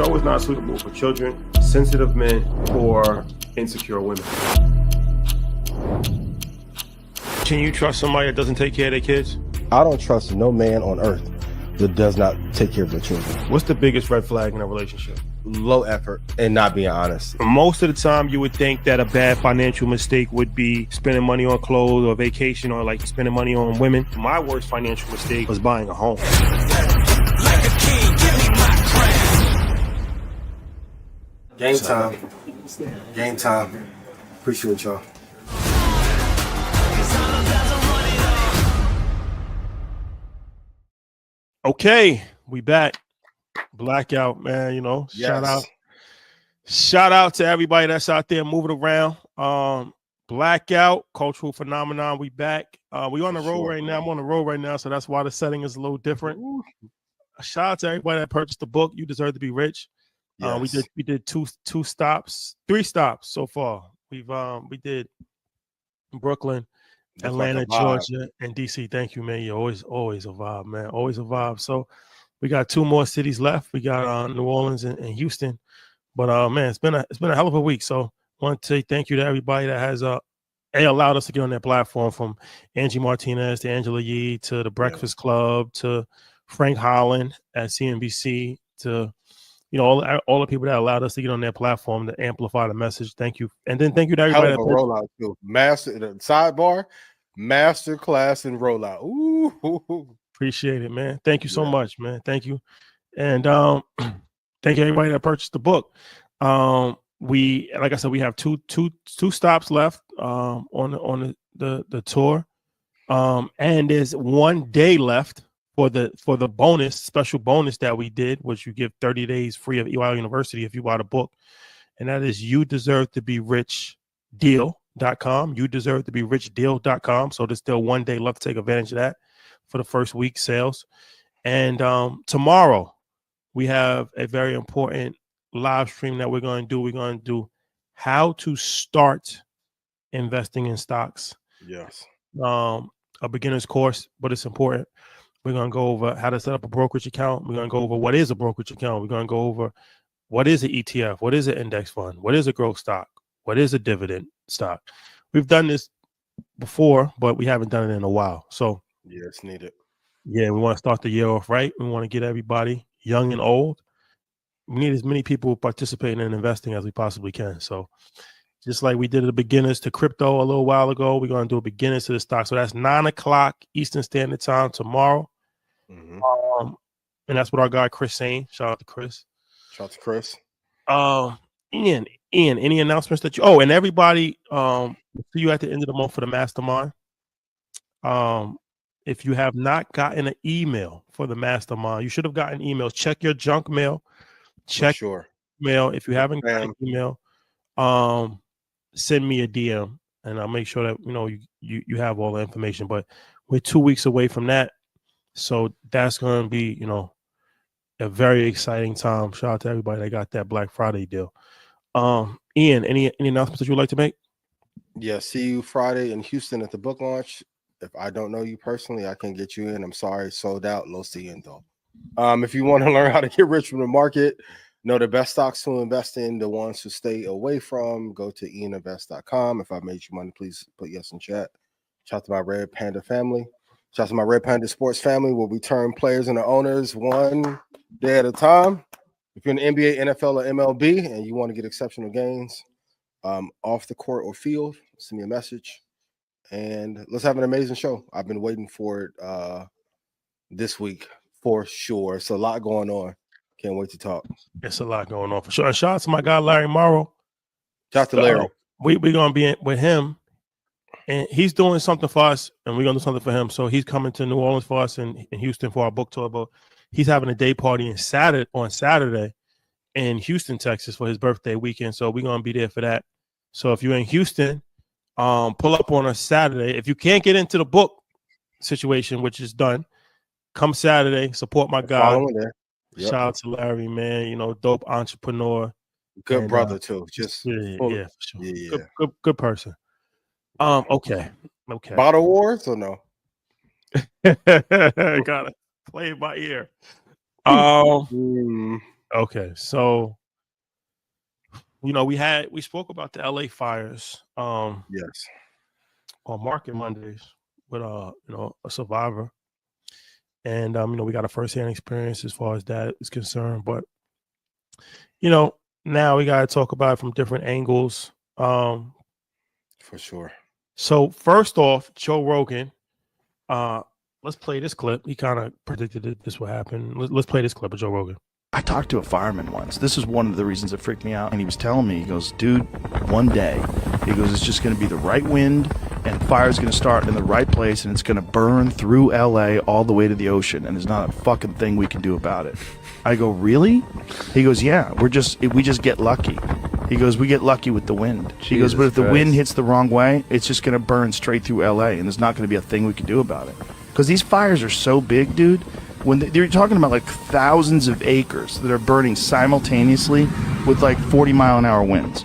show is not suitable for children, sensitive men, or insecure women. Can you trust somebody that doesn't take care of their kids? I don't trust no man on earth that does not take care of their children. What's the biggest red flag in a relationship? Low effort and not being honest. Most of the time, you would think that a bad financial mistake would be spending money on clothes or vacation or like spending money on women. My worst financial mistake was buying a home. Like a king, give me my crown. Game time. Game time. Appreciate y'all. Okay, we back. Blackout, man. You know, Yes. shout out to everybody that's out there moving around. Blackout, cultural phenomenon. We back. We on the road right now. I'm on the road right now, so that's why the setting is a little different. Shout out to everybody that purchased the book. You Deserve to Be Rich. Yes. We did three stops so far. We did Brooklyn, Atlanta, like a vibe. Georgia, and DC. Thank you, man. You're always a vibe, man. Always a vibe. So we got two more cities left. We got New Orleans and Houston. But man, it's been a hell of a week. So I want to say thank you to everybody that has allowed us to get on that platform, from Angie Martinez to Angela Yee to the Breakfast Club to Frank Holland at CNBC to all the people that allowed us to get on their platform to amplify the message. Thank you. And then thank you to everybody. Hell of a rollout too. Sidebar, master class and rollout. Ooh. Appreciate it, man. Thank you so much, man. Thank you. And thank you everybody that purchased the book. We, like I said, we have two stops left on the tour. And there's 1 day left for the special bonus that we did, which you give 30 days free of EY University if you buy the book. And that is You Deserve to Be Rich Deal.com. You Deserve to Be Rich Deal.com. So there's still 1 day left to take advantage of that for the first week sales. And tomorrow we have a very important live stream that we're going to do. We're going to do how to start investing in stocks. Yes. A beginner's course, but it's important. We're going to go over how to set up a brokerage account. We're going to go over what is a brokerage account. We're going to go over what is an ETF, what is an index fund, what is a growth stock, what is a dividend stock. We've done this before, but we haven't done it in a while. So yeah, it's needed. Yeah, we want to start the year off right. We want to get everybody, young and old. We need as many people participating in investing as we possibly can. So just like we did the beginners to crypto a little while ago, we're going to do a beginners to the stock. So that's 9:00 Eastern Standard Time tomorrow. Mm-hmm. And that's what our guy Chris saying. Shout out to Chris. Shout out to Chris. Ian, any announcements that you? Oh, and everybody, see you at the end of the month for the mastermind. If you have not gotten an email for the mastermind, you should have gotten emails. Check your junk mail. Check mail. If you haven't gotten an email, send me a DM and I'll make sure that you have all the information. But we're 2 weeks away from that, so that's going to be a very exciting time. Shout out to everybody that got that Black Friday deal. Ian, any announcements that you would like to make? Yeah, see you Friday in Houston at the book launch. If I don't know you personally, I can get you in. I'm sorry, sold out. Lo siento. If you want to learn how to get rich from the market, know the best stocks to invest in, the ones to stay away from, go to ianinvest.com. If I made you money, please put yes in chat. Shout out to my Red Panda family. Shout out to my Red Panda Sports family, where we turn players into owners one day at a time. If you're in the NBA, NFL, or MLB, and you want to get exceptional gains off the court or field, send me a message. And let's have an amazing show. I've been waiting for it this week for sure. It's a lot going on. Can't wait to talk. It's a lot going on for sure. And shout out to my guy Larry Morrow. Shout out to Larry. We're gonna be with him, and he's doing something for us, and we're gonna do something for him. So he's coming to New Orleans for us and in Houston for our book tour. But he's having a day party on Saturday in Houston, Texas for his birthday weekend. So we're gonna be there for that. So if you're in Houston, pull up on a Saturday. If you can't get into the book situation, which is done, come Saturday, support my guy. Yep. Shout out to Larry, man. Dope entrepreneur. Good brother too. Just yeah, for sure. Yeah. Good person. Okay. Bottle Wars or no? Gotta play it by ear. Okay, so we spoke about the LA fires Yes. on Market Mondays with a survivor, and we got a firsthand experience as far as that is concerned. But now we got to talk about it from different angles. For sure. So first off, Joe Rogan. Let's play this clip. He kind of predicted that this would happen. Let's play this clip of Joe Rogan. I talked to a fireman once. This is one of the reasons it freaked me out. And he was telling me, he goes, dude, one day, he goes, it's just going to be the right wind and fire's going to start in the right place and it's going to burn through LA all the way to the ocean. And there's not a fucking thing we can do about it. I go, really? He goes, yeah, we just get lucky. He goes, we get lucky with the wind. He goes, but if the wind hits the wrong way, it's just going to burn straight through LA and there's not going to be a thing we can do about it. Because these fires are so big, dude. When they're talking about like thousands of acres that are burning simultaneously with like 40-mile-an-hour winds.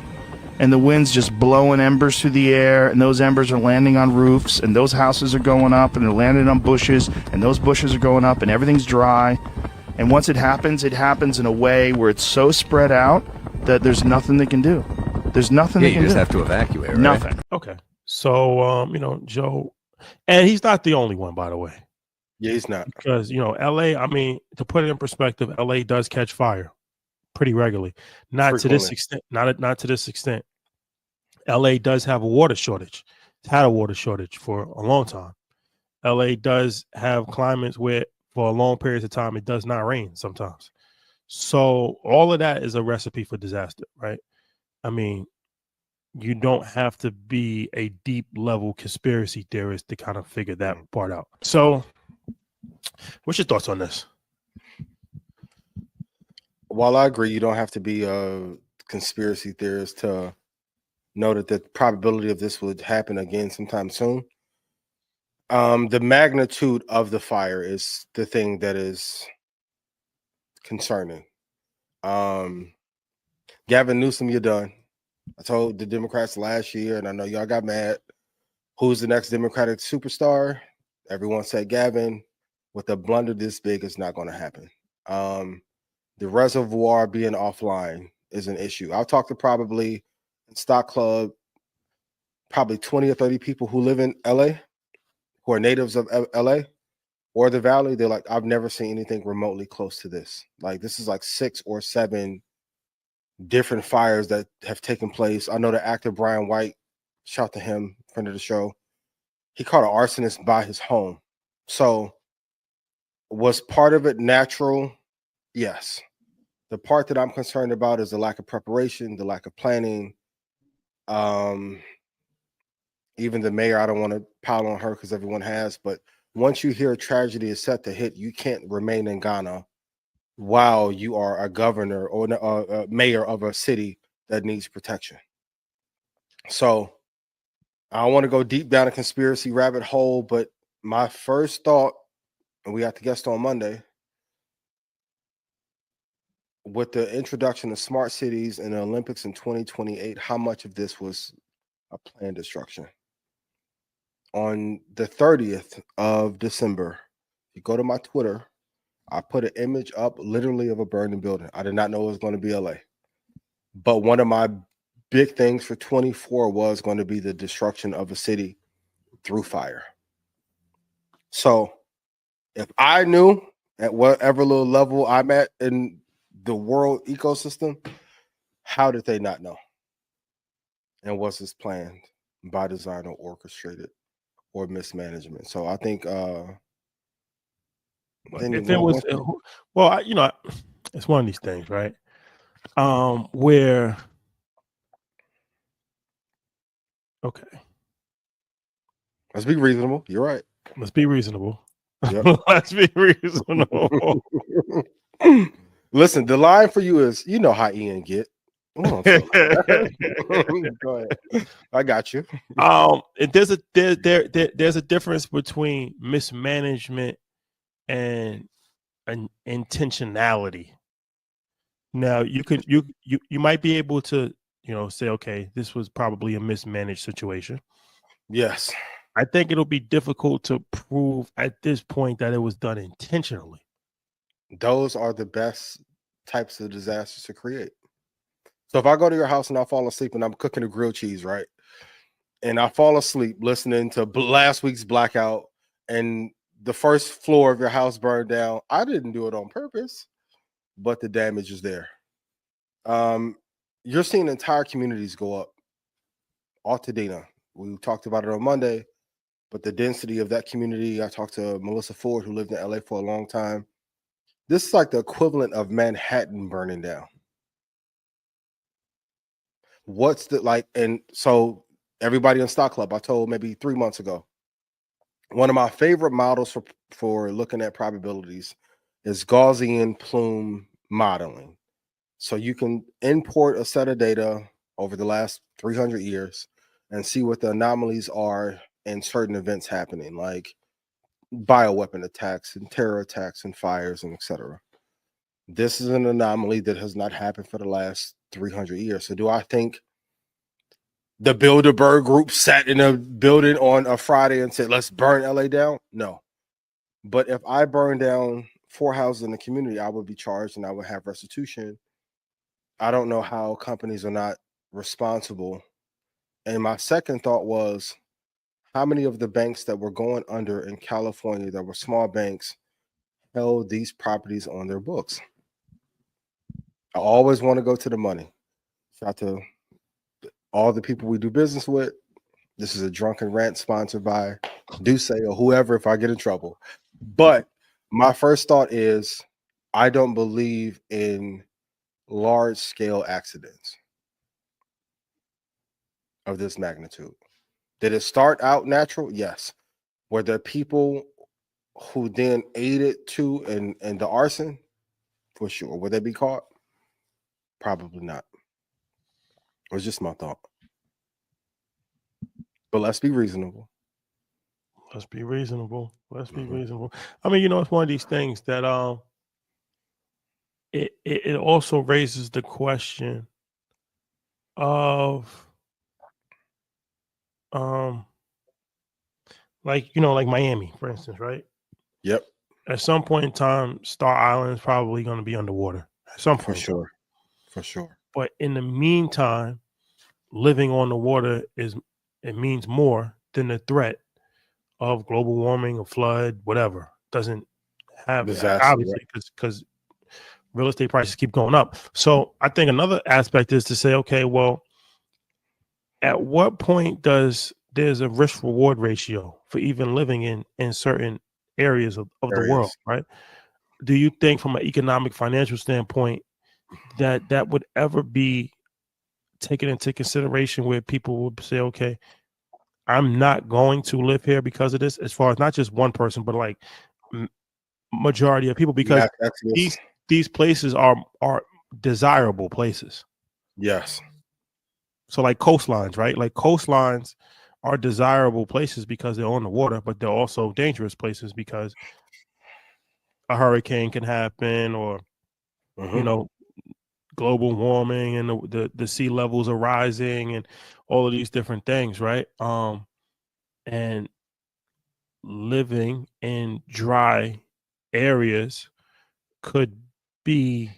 And the wind's just blowing embers through the air, and those embers are landing on roofs, and those houses are going up, and they're landing on bushes, and those bushes are going up, and everything's dry. And once it happens in a way where it's so spread out that there's nothing they can do. There's nothing they can do. You just have to evacuate, right? Nothing. Okay. So, Joe, and he's not the only one, by the way. Yeah, he's not. Because, LA, I mean, to put it in perspective, LA does catch fire pretty regularly. Not to this extent. Not to this extent. LA does have a water shortage. It's had a water shortage for a long time. LA does have climates where for a long periods of time it does not rain sometimes. So all of that is a recipe for disaster, right? I mean, you don't have to be a deep level conspiracy theorist to kind of figure that part out. So what's your thoughts on this? While I agree, you don't have to be a conspiracy theorist to know that the probability of this would happen again sometime soon. The magnitude of the fire is the thing that is concerning. Gavin Newsom, you're done. I told the Democrats last year, and I know y'all got mad. Who's the next Democratic superstar? Everyone said Gavin. With a blunder this big, it's not going to happen. The reservoir being offline is an issue. I'll talk to probably in Stock Club, probably 20 or 30 people who live in LA, who are natives of LA or the Valley. They're like, I've never seen anything remotely close to this. Like, this is like 6 or 7 different fires that have taken place. I know the actor Brian White, shout to him, friend of the show. He caught an arsonist by his home. So was part of it natural? Yes. The part that I'm concerned about is the lack of preparation, the lack of planning. Even the mayor, I don't want to pile on her because everyone has, but once you hear a tragedy is set to hit, you can't remain in Ghana while you are a governor or a mayor of a city that needs protection. So I don't want to go deep down a conspiracy rabbit hole, but my first thought, and we have to guest on Monday, with the introduction of smart cities and the Olympics in 2028, how much of this was a planned destruction? On the 30th of December, you go to my Twitter, I put an image up literally of a burning building. I did not know it was going to be LA. But one of my big things for 24 was going to be the destruction of a city through fire. So if I knew at whatever little level I'm at in the world ecosystem, how did they not know? And was this planned by design or orchestrated or mismanagement? So I think if it was, well, it's one of these things, right? Where, okay, let's be reasonable. You're right. Let's be reasonable. Yep. Let's be reasonable. Listen, the line for you is, you know how Ian get. Go ahead. I got you. There's a difference between mismanagement and intentionality. Now you might be able to say, okay, this was probably a mismanaged situation. Yes. I think it'll be difficult to prove at this point that it was done intentionally. Those are the best types of disasters to create. So if I go to your house and I fall asleep and I'm cooking a grilled cheese, right? And I fall asleep listening to last week's blackout and the first floor of your house burned down, I didn't do it on purpose, but the damage is there. You're seeing entire communities go up. Altadena, we talked about it on Monday, but the density of that community, I talked to Melissa Ford, who lived in LA for a long time. This is like the equivalent of Manhattan burning down. What's the like? And so everybody in Stock Club, I told maybe 3 months ago, one of my favorite models for looking at probabilities is Gaussian plume modeling. So you can import a set of data over the last 300 years and see what the anomalies are in certain events happening, like bioweapon attacks and terror attacks and fires and etc. This is an anomaly that has not happened for the last 300 years. So do I think the Bilderberg group sat in a building on a Friday and said, let's burn LA down? No. But if I burn down 4 houses in the community, I would be charged and I would have restitution. I don't know how companies are not responsible. And my second thought was, how many of the banks that were going under in California that were small banks held these properties on their books? I always want to go to the money. Shout out to all the people we do business with. This is a drunken rant sponsored by Duce or whoever if I get in trouble. But my first thought is, I don't believe in large scale accidents of this magnitude. Did it start out natural? Yes. Were there people who then aided to in the arson? For sure. Would they be caught? Probably not. It was just my thought. But let's be reasonable. Let's be reasonable. Let's be reasonable. I mean, it's one of these things that it also raises the question of like Miami, for instance, right? Yep. At some point in time, Star Island is probably going to be underwater at some For point. sure. For sure. But in the meantime, living on the water means more than the threat of global warming or flood, whatever. Doesn't have Disaster, obviously because real estate prices keep going up. So I think another aspect is to say, okay, well, at what point there's a risk reward ratio for even living in certain areas of the world, right? Do you think from an economic financial standpoint that would ever be taken into consideration where people would say, okay, I'm not going to live here because of this, as far as not just one person, but like majority of people, because these places are desirable places. Yes. So like coastlines, right? Like coastlines are desirable places because they're on the water, but they're also dangerous places because a hurricane can happen, or global warming and the sea levels are rising and all of these different things, right? And living in dry areas could be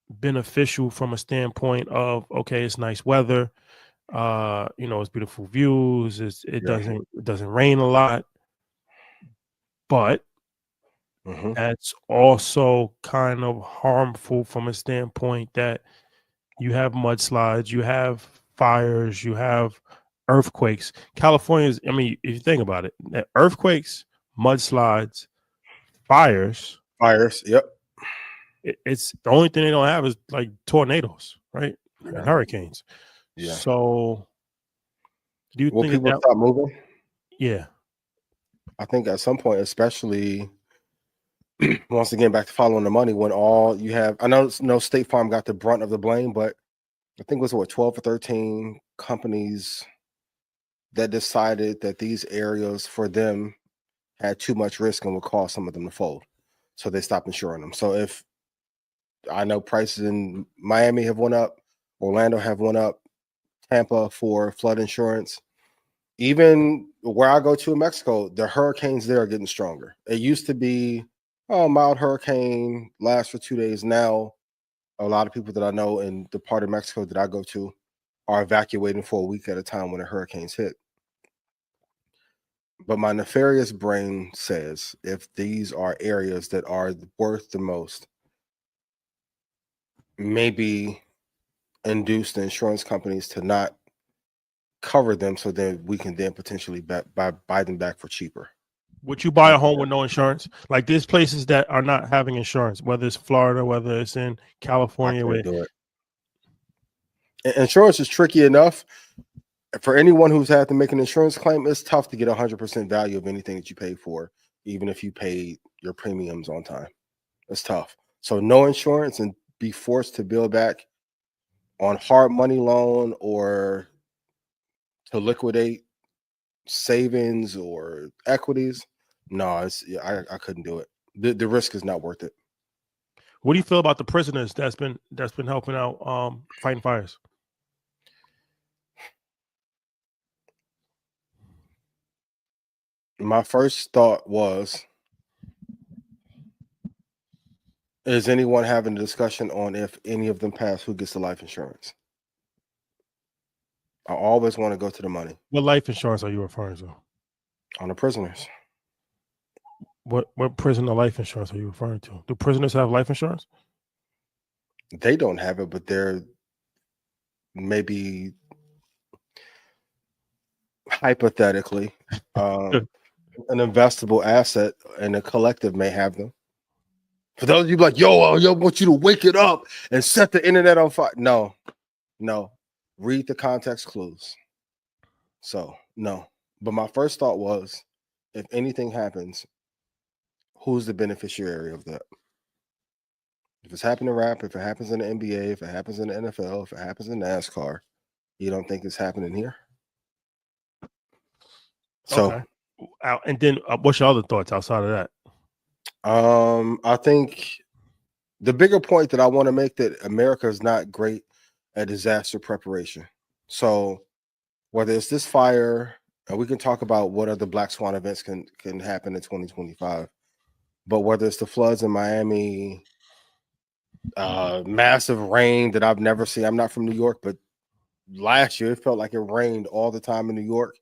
beneficial from a standpoint of, okay, it's nice weather, it's beautiful views, it doesn't rain a lot, but that's also kind of harmful from a standpoint that you have mudslides, you have fires, you have earthquakes. California's, I mean, if you think about it, earthquakes, mudslides, fires. Yep. It's the only thing they don't have is like tornadoes, right? And hurricanes. Yeah. So do you think people stop moving? Yeah. I think at some point, especially once again, back to following the money, when all you have, I know no State Farm got the brunt of the blame, but I think it was 12 or 13 companies that decided that these areas for them had too much risk and would cause some of them to fold. So they stopped insuring them. So if I know prices in Miami have went up, Orlando have went up, Tampa for flood insurance. Even where I go to in Mexico, the hurricanes there are getting stronger. It used to be Mild hurricane lasts for 2 days. Now, a lot of people that I know in the part of Mexico that I go to are evacuating for a week at a time when the hurricanes hit. But my nefarious brain says if these are areas that are worth the most, maybe induce the insurance companies to not cover them so that we can then potentially buy them back for cheaper. Would you buy a home with no insurance? Like there's places that are not having insurance, whether it's Florida, whether it's in California. I Where couldn't do it. Insurance is tricky enough. For anyone who's had to make an insurance claim, it's tough to get 100% value of anything that you pay for, even if you paid your premiums on time. It's tough. So no insurance and be forced to build back on hard money loan or to liquidate savings or equities. No, I couldn't do it. The risk is not worth it. what do you feel about the prisoners that's been helping out fighting fires? My first thought was, is anyone having a discussion on if any of them pass, who gets the life insurance? I always want to go to the money. What life insurance are you referring to? On the prisoners. What prisoner life insurance are you referring to? Do prisoners have life insurance? They don't have it, but they're maybe hypothetically an investable asset, and a collective may have them. For those of you like, yo, I want you to wake it up and set the internet on fire. No. Read the context clues. So, no. But my first thought was, if anything happens, who's the beneficiary of that? If it's happening in rap, if it happens in the NBA, if it happens in the NFL, if it happens in NASCAR, you don't think it's happening here? So, okay. And then what's your other thoughts outside of that? I think the bigger point that I want to make, that America is not great at disaster preparation. So whether it's this fire, and we can talk about what other black swan events can happen in 2025, but whether it's the floods in Miami, massive rain that I've never seen. I'm not from New York, but last year it felt like it rained all the time in New York.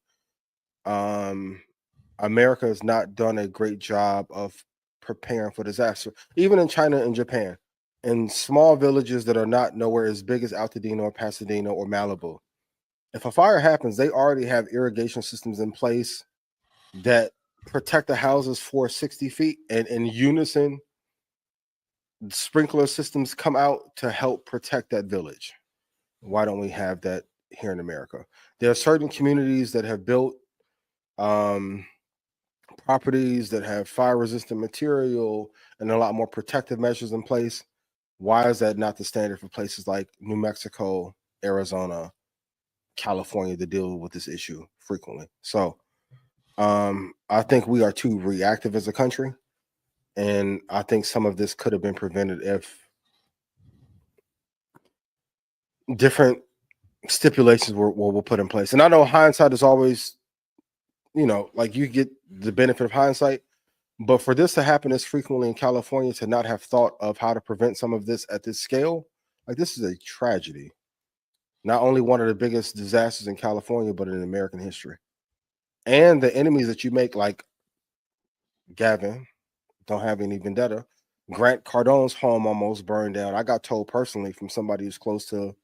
America has not done a great job of preparing for disaster. Even in China and Japan, in small villages that are not nowhere as big as Altadena or Pasadena or Malibu, if a fire happens, they already have irrigation systems in place that protect the houses for 60 feet, and in unison, sprinkler systems come out to help protect that village. Why don't we have that here in America? There are certain communities that have built properties that have fire resistant material and a lot more protective measures in place. Why is that not the standard for places like New Mexico, Arizona, California to deal with this issue frequently? So I think we are too reactive as a country, and I think some of this could have been prevented if different stipulations were put in place. And I know hindsight is always, like you get the benefit of hindsight, but for this to happen as frequently in California, to not have thought of how to prevent some of this at this scale, like this is a tragedy. Not only one of the biggest disasters in California, but in American history. And the enemies that you make, like Gavin, don't have any vendetta. Grant Cardone's home almost burned down. I got told personally from somebody who's close to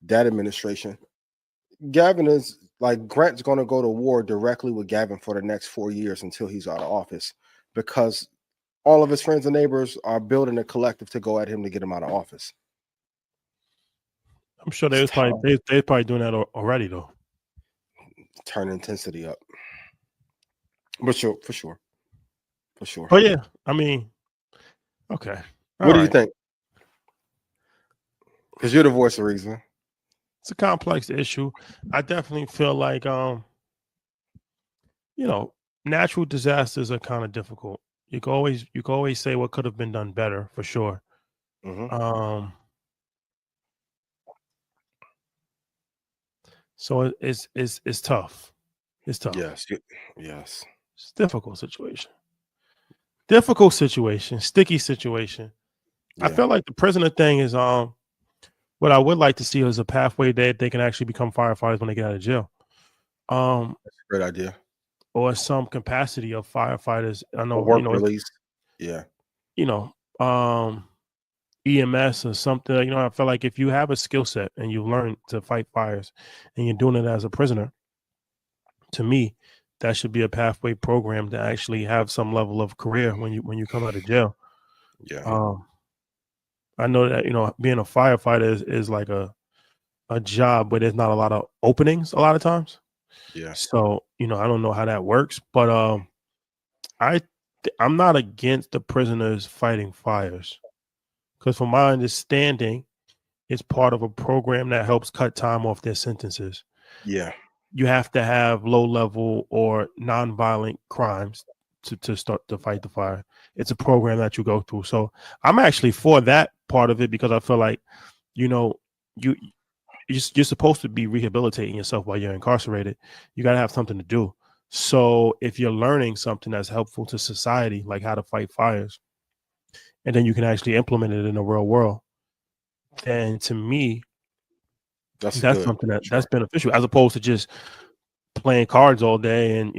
that administration, Gavin is like, Grant's going to go to war directly with Gavin for the next 4 years until he's out of office, because all of his friends and neighbors are building a collective to go at him to get him out of office. I'm sure they're probably doing that already, though. Turn intensity up. But sure, for sure. Oh yeah, I mean, okay. What do you think? Because you're the voice of reason. It's a complex issue. I definitely feel like natural disasters are kind of difficult. You can always say what could have been done better, for sure. Mm-hmm. So it's tough. It's tough. Yes. It's a difficult situation. difficult situation, sticky situation. I Yeah. feel like the prisoner thing is what I would like to see is a pathway that they can actually become firefighters when they get out of jail. That's a great idea. Or some capacity of firefighters. I A know, work release. Yeah. you know, EMS or something. I feel like if you have a skill set and you learn to fight fires and you're doing it as a prisoner, to me, that should be a pathway program to actually have some level of career when you come out of jail. Yeah. I know that being a firefighter is like a job where there's not a lot of openings a lot of times. Yeah. So I don't know how that works, but I'm not against the prisoners fighting fires because, from my understanding, it's part of a program that helps cut time off their sentences. Yeah. You have to have low level or nonviolent crimes to start to fight the fire. It's a program that you go through. So I'm actually for that part of it because I feel like, you you're supposed to be rehabilitating yourself while you're incarcerated. You got to have something to do. So if you're learning something that's helpful to society, like how to fight fires, and then you can actually implement it in the real world, then to me, That's that's good. something that's beneficial as opposed to just playing cards all day and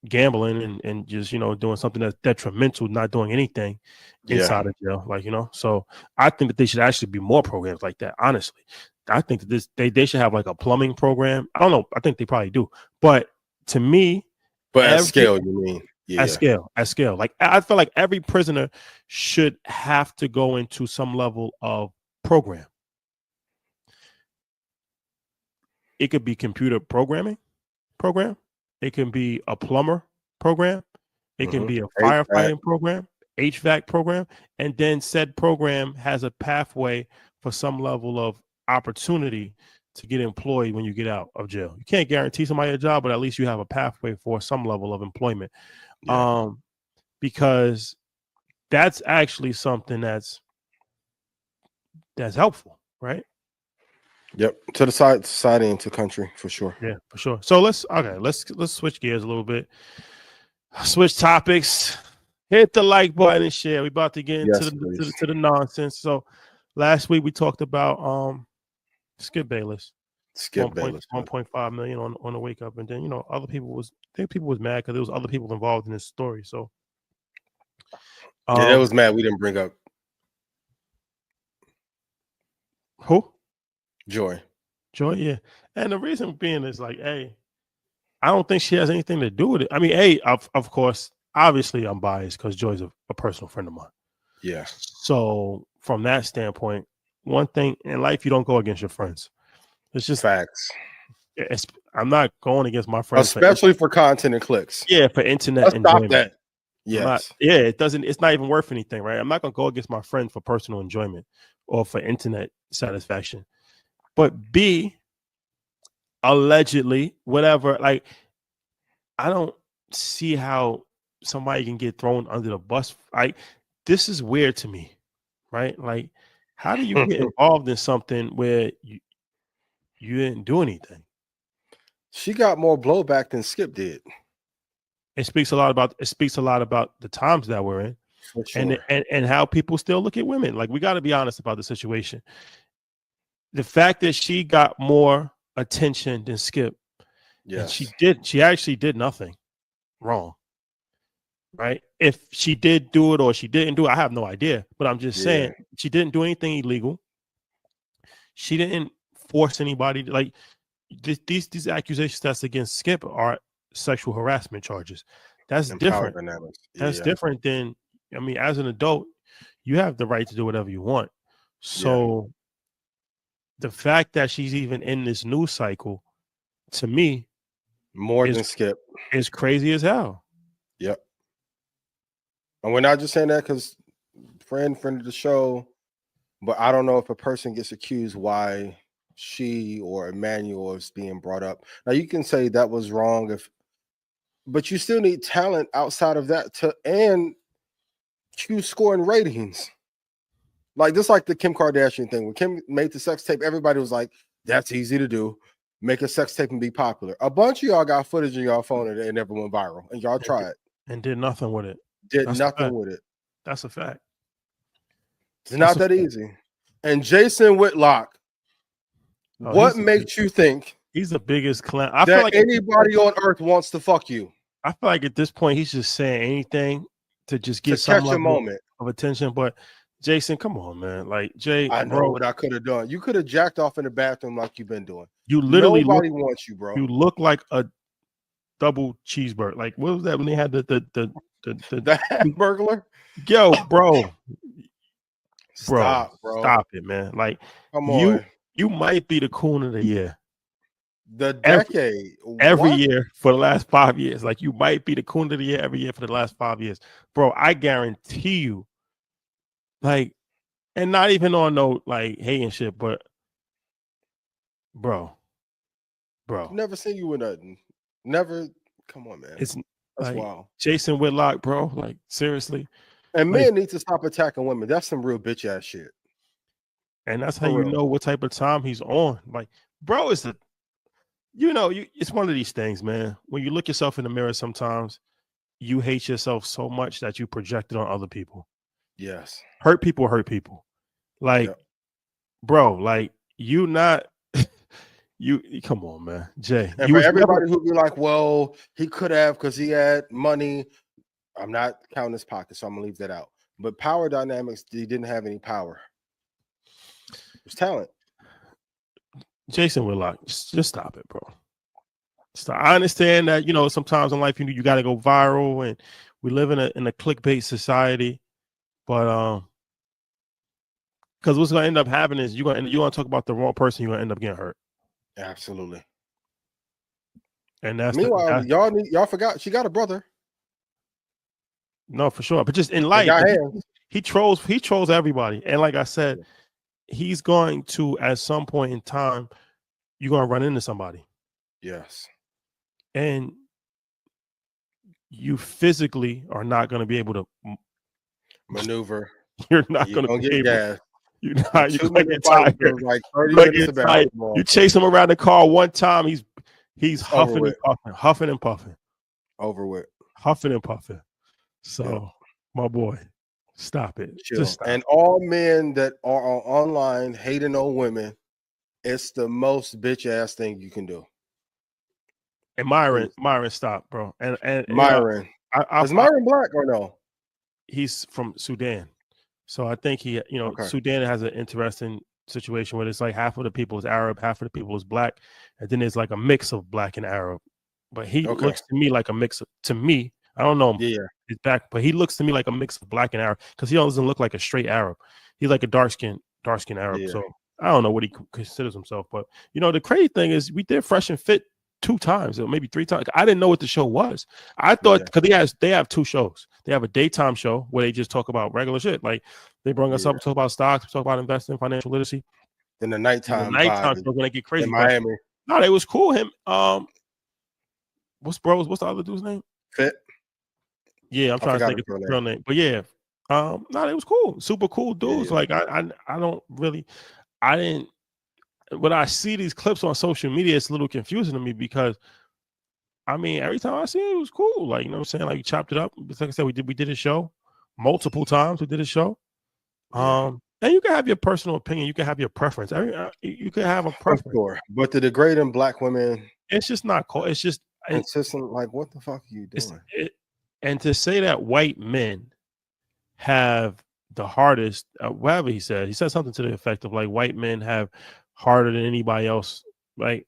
gambling and just doing something that's detrimental, not doing anything inside of jail. So I think that they should actually be more programs like that. Honestly, I think that they should have like a plumbing program. I don't know. I think they probably do, but to me, But at scale, you mean? Yeah. at scale. Like I feel like every prisoner should have to go into some level of program. It could be computer programming program. It can be a plumber program. It can be a firefighting program, HVAC program, and then said program has a pathway for some level of opportunity to get employed when you get out of jail. You can't guarantee somebody a job, but at least you have a pathway for some level of employment. Yeah. Because that's actually something that's helpful, right? Yep. To the side, society, and to country for sure. Yeah, for sure. So let's switch gears a little bit. Switch topics. Hit the like button and share. We about to get into the nonsense. So last week we talked about Skip Bayless. Skip Bayless. 1.5 million on the wake up, and then other people was mad because there was other people involved in this story. So yeah, that was mad. We didn't bring up who? Joy, yeah. And the reason being is like, hey, I don't think she has anything to do with it. I mean, hey, of course, obviously I'm biased because Joy's a personal friend of mine. Yeah. So from that standpoint, one thing in life, you don't go against your friends. It's just facts. I'm not going against my friends, especially for content and clicks. Yeah, for internet. Let's stop that. Yes. It doesn't. It's not even worth anything, right? I'm not gonna go against my friends for personal enjoyment or for internet satisfaction. But B, allegedly, whatever. Like, I don't see how somebody can get thrown under the bus. This is weird to me, right? Like, how do you get involved in something where you didn't do anything? She got more blowback than Skip did. It speaks a lot about the times that we're in, sure. and how people still look at women. Like, we got to be honest about the situation. The fact that she got more attention than Skip, and she actually did nothing wrong, right? If she did do it or she didn't do it, I have no idea. But I'm just saying she didn't do anything illegal. She didn't force anybody. Like, these accusations that's against Skip are sexual harassment charges. That's different. That's different than, I mean, as an adult, you have the right to do whatever you want. So the fact that she's even in this news cycle, to me, more than Skip, is crazy as hell. Yep. And we're not just saying that because friend of the show, but I don't know if a person gets accused why she or Emmanuel is being brought up. Now you can say that was wrong, but you still need talent outside of that and Q scoring ratings. Like just like the Kim Kardashian thing. When Kim made the sex tape, everybody was like, that's easy to do. Make a sex tape and be popular. A bunch of y'all got footage in y'all phone and it never went viral. And y'all tried. And did nothing with it. did That's a nothing fact. with it. That's a fact. It's not that easy. And Jason Whitlock, Oh, what makes you think he's the biggest clown? I feel that like anybody on earth wants to fuck you I feel like at this point he's just saying anything to just to get some catch a level moment? of attention. But Jason, come on, man. Like Jay, I know bro, what I could have done. You could have jacked off in the bathroom like you've been doing. you literally Nobody wants you, bro. you look like a double cheeseburger. Like what was that when they had the The Hamburglar? yo, bro, Stop, bro. stop it, man. Like Come you on. you might be the coon of the year. The decade. Every What? year for the last 5 years. Like you might be the coon of the year every year for the last 5 years. Bro, I guarantee you, like, and not even on no like hating shit, but bro. Never seen you with nothing. Never. Come on, man. It's That's like wild. Jason Whitlock, bro. Like, seriously. And like- men need to stop attacking women. That's some real bitch ass shit. And that's how For you real. know what type of time he's on. Like, bro, it's it's one of these things, man. When you look yourself in the mirror, sometimes you hate yourself so much that you project it on other people. Yes. Hurt people. Like, Yep. bro, like you not you come on, man. Jay. And You for was everybody never, who be like, well, he could have because he had money. I'm not counting his pocket, so I'm gonna leave that out. But power dynamics, he didn't have any power. It was talent. Jason Whitlock, just stop it, bro. Stop. I understand that, sometimes in life you gotta go viral and we live in a clickbait society, but because what's gonna end up happening is you're gonna talk about the wrong person, you're gonna end up getting hurt. Absolutely. And that's Meanwhile, y'all forgot she got a brother. no, for sure. But just in They life, got hands. he trolls everybody. And like I said, he's going to, at some point in time, you're gonna run into somebody. Yes. And you physically are not going to be able to Maneuver. you're not You're going to gonna be get able gas. you're going to get Fight tired. for like 30 You're gonna minutes get of tired. basketball. You chase him around the car one time, he's huffing with. and puffing. Over with. Huffing and puffing. So, my boy, stop it. Chill. Just stop. And all men that are online hating on women, it's the most bitch ass thing you can do. And Myron, stop, bro. And Myron. Is Myron black or no? He's from Sudan. So I think he, Okay. Sudan has an interesting situation where it's like half of the people is Arab, half of the people is black, and then there's like a mix of black and Arab. But he looks to me like a mix of, to me, I don't know his back, but he looks to me like a mix of black and Arab because he doesn't look like a straight Arab. He's like a dark skin Arab. Yeah. So I don't know what he considers himself. But the crazy thing is we did Fresh and Fit 2 times or maybe 3 times. I didn't know what the show was. I thought because they have 2 shows. They have a daytime show where they just talk about regular shit. Like they bring us up to talk about stocks, talk about investing, financial literacy. Then the nighttime they're gonna get crazy. In Miami. No, they was cool. Him, what's the other dude's name? Fit. Yeah, I'm trying to think of his real name. But yeah, no, it was cool. Super cool dudes. Yeah. Like I didn't. When I see these clips on social media, it's a little confusing to me because I mean, every time I see it, it was cool. Like, you know what I'm saying? Like, you chopped it up. Like I said, we did a show multiple times. We did a show. And you can have your personal opinion. You can have your preference. You can have a preference. Sure. But the degrading black women, it's just not cool. It's just consistent. Like, what the fuck are you doing? And to say that white men have the hardest, whatever he said something to the effect of like white men have harder than anybody else. Like,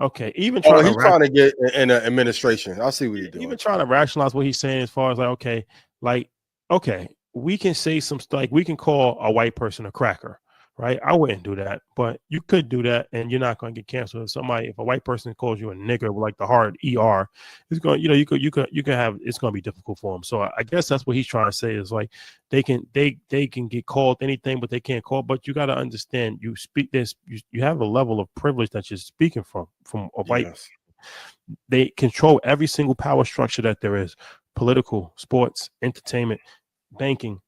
okay, even trying to get in an administration. I see what you're doing. Even trying to rationalize what he's saying as far as like, okay, we can say some stuff, like we can call a white person a cracker, right? I wouldn't do that, but you could do that and you're not going to get canceled. If a white person calls you a nigger with like the hard ER, it's going, you can have, it's going to be difficult for them. So I guess that's what he's trying to say is like, they can get called anything, but they can't call, but you got to understand you speak this, you have a level of privilege that you're speaking from a white. Yes. They control every single power structure that there is: political, sports, entertainment, banking,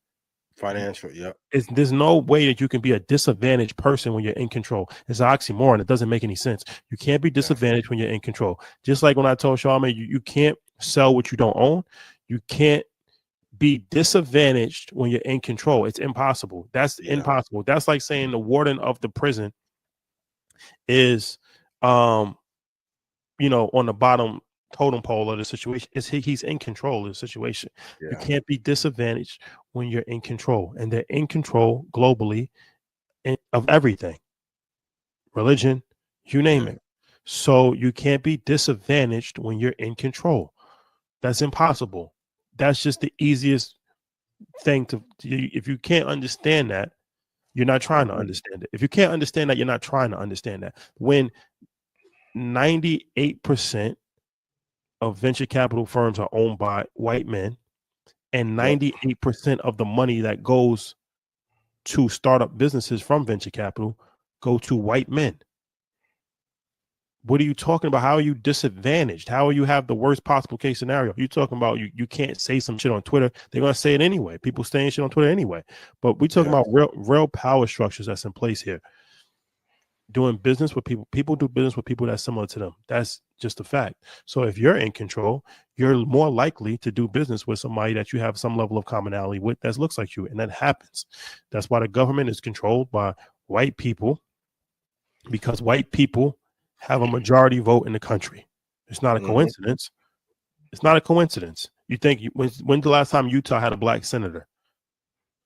financial. Yep. There's no way that you can be a disadvantaged person when you're in control. It's an oxymoron. It doesn't make any sense. You can't be disadvantaged when you're in control. Just like when I told Charmaine, you can't sell what you don't own. You can't be disadvantaged when you're in control. It's impossible. That's impossible. That's like saying the warden of the prison is, on the bottom totem pole of the situation. He's in control of the situation. Yeah. You can't be disadvantaged when you're in control, and they're in control globally of everything, religion, you name it. So you can't be disadvantaged when you're in control. That's impossible. That's just the easiest thing if you can't understand that, you're not trying to understand it. If you can't understand that, you're not trying to understand that. When 98% of venture capital firms are owned by white men, and 98% of the money that goes to startup businesses from venture capital go to white men. What are you talking about? How are you disadvantaged? How are you have the worst possible case scenario? You talking about you can't say some shit on Twitter. They're gonna say it anyway. People saying shit on Twitter anyway. But we talking about real power structures that's in place here. Doing business with people do business with people that's similar to them. That's just a fact. So if you're in control, you're more likely to do business with somebody that you have some level of commonality with that looks like you, and that happens. That's why the government is controlled by white people, because white people have a majority vote in the country. It's not a coincidence. It's not a coincidence. You think when's the last time Utah had a black senator?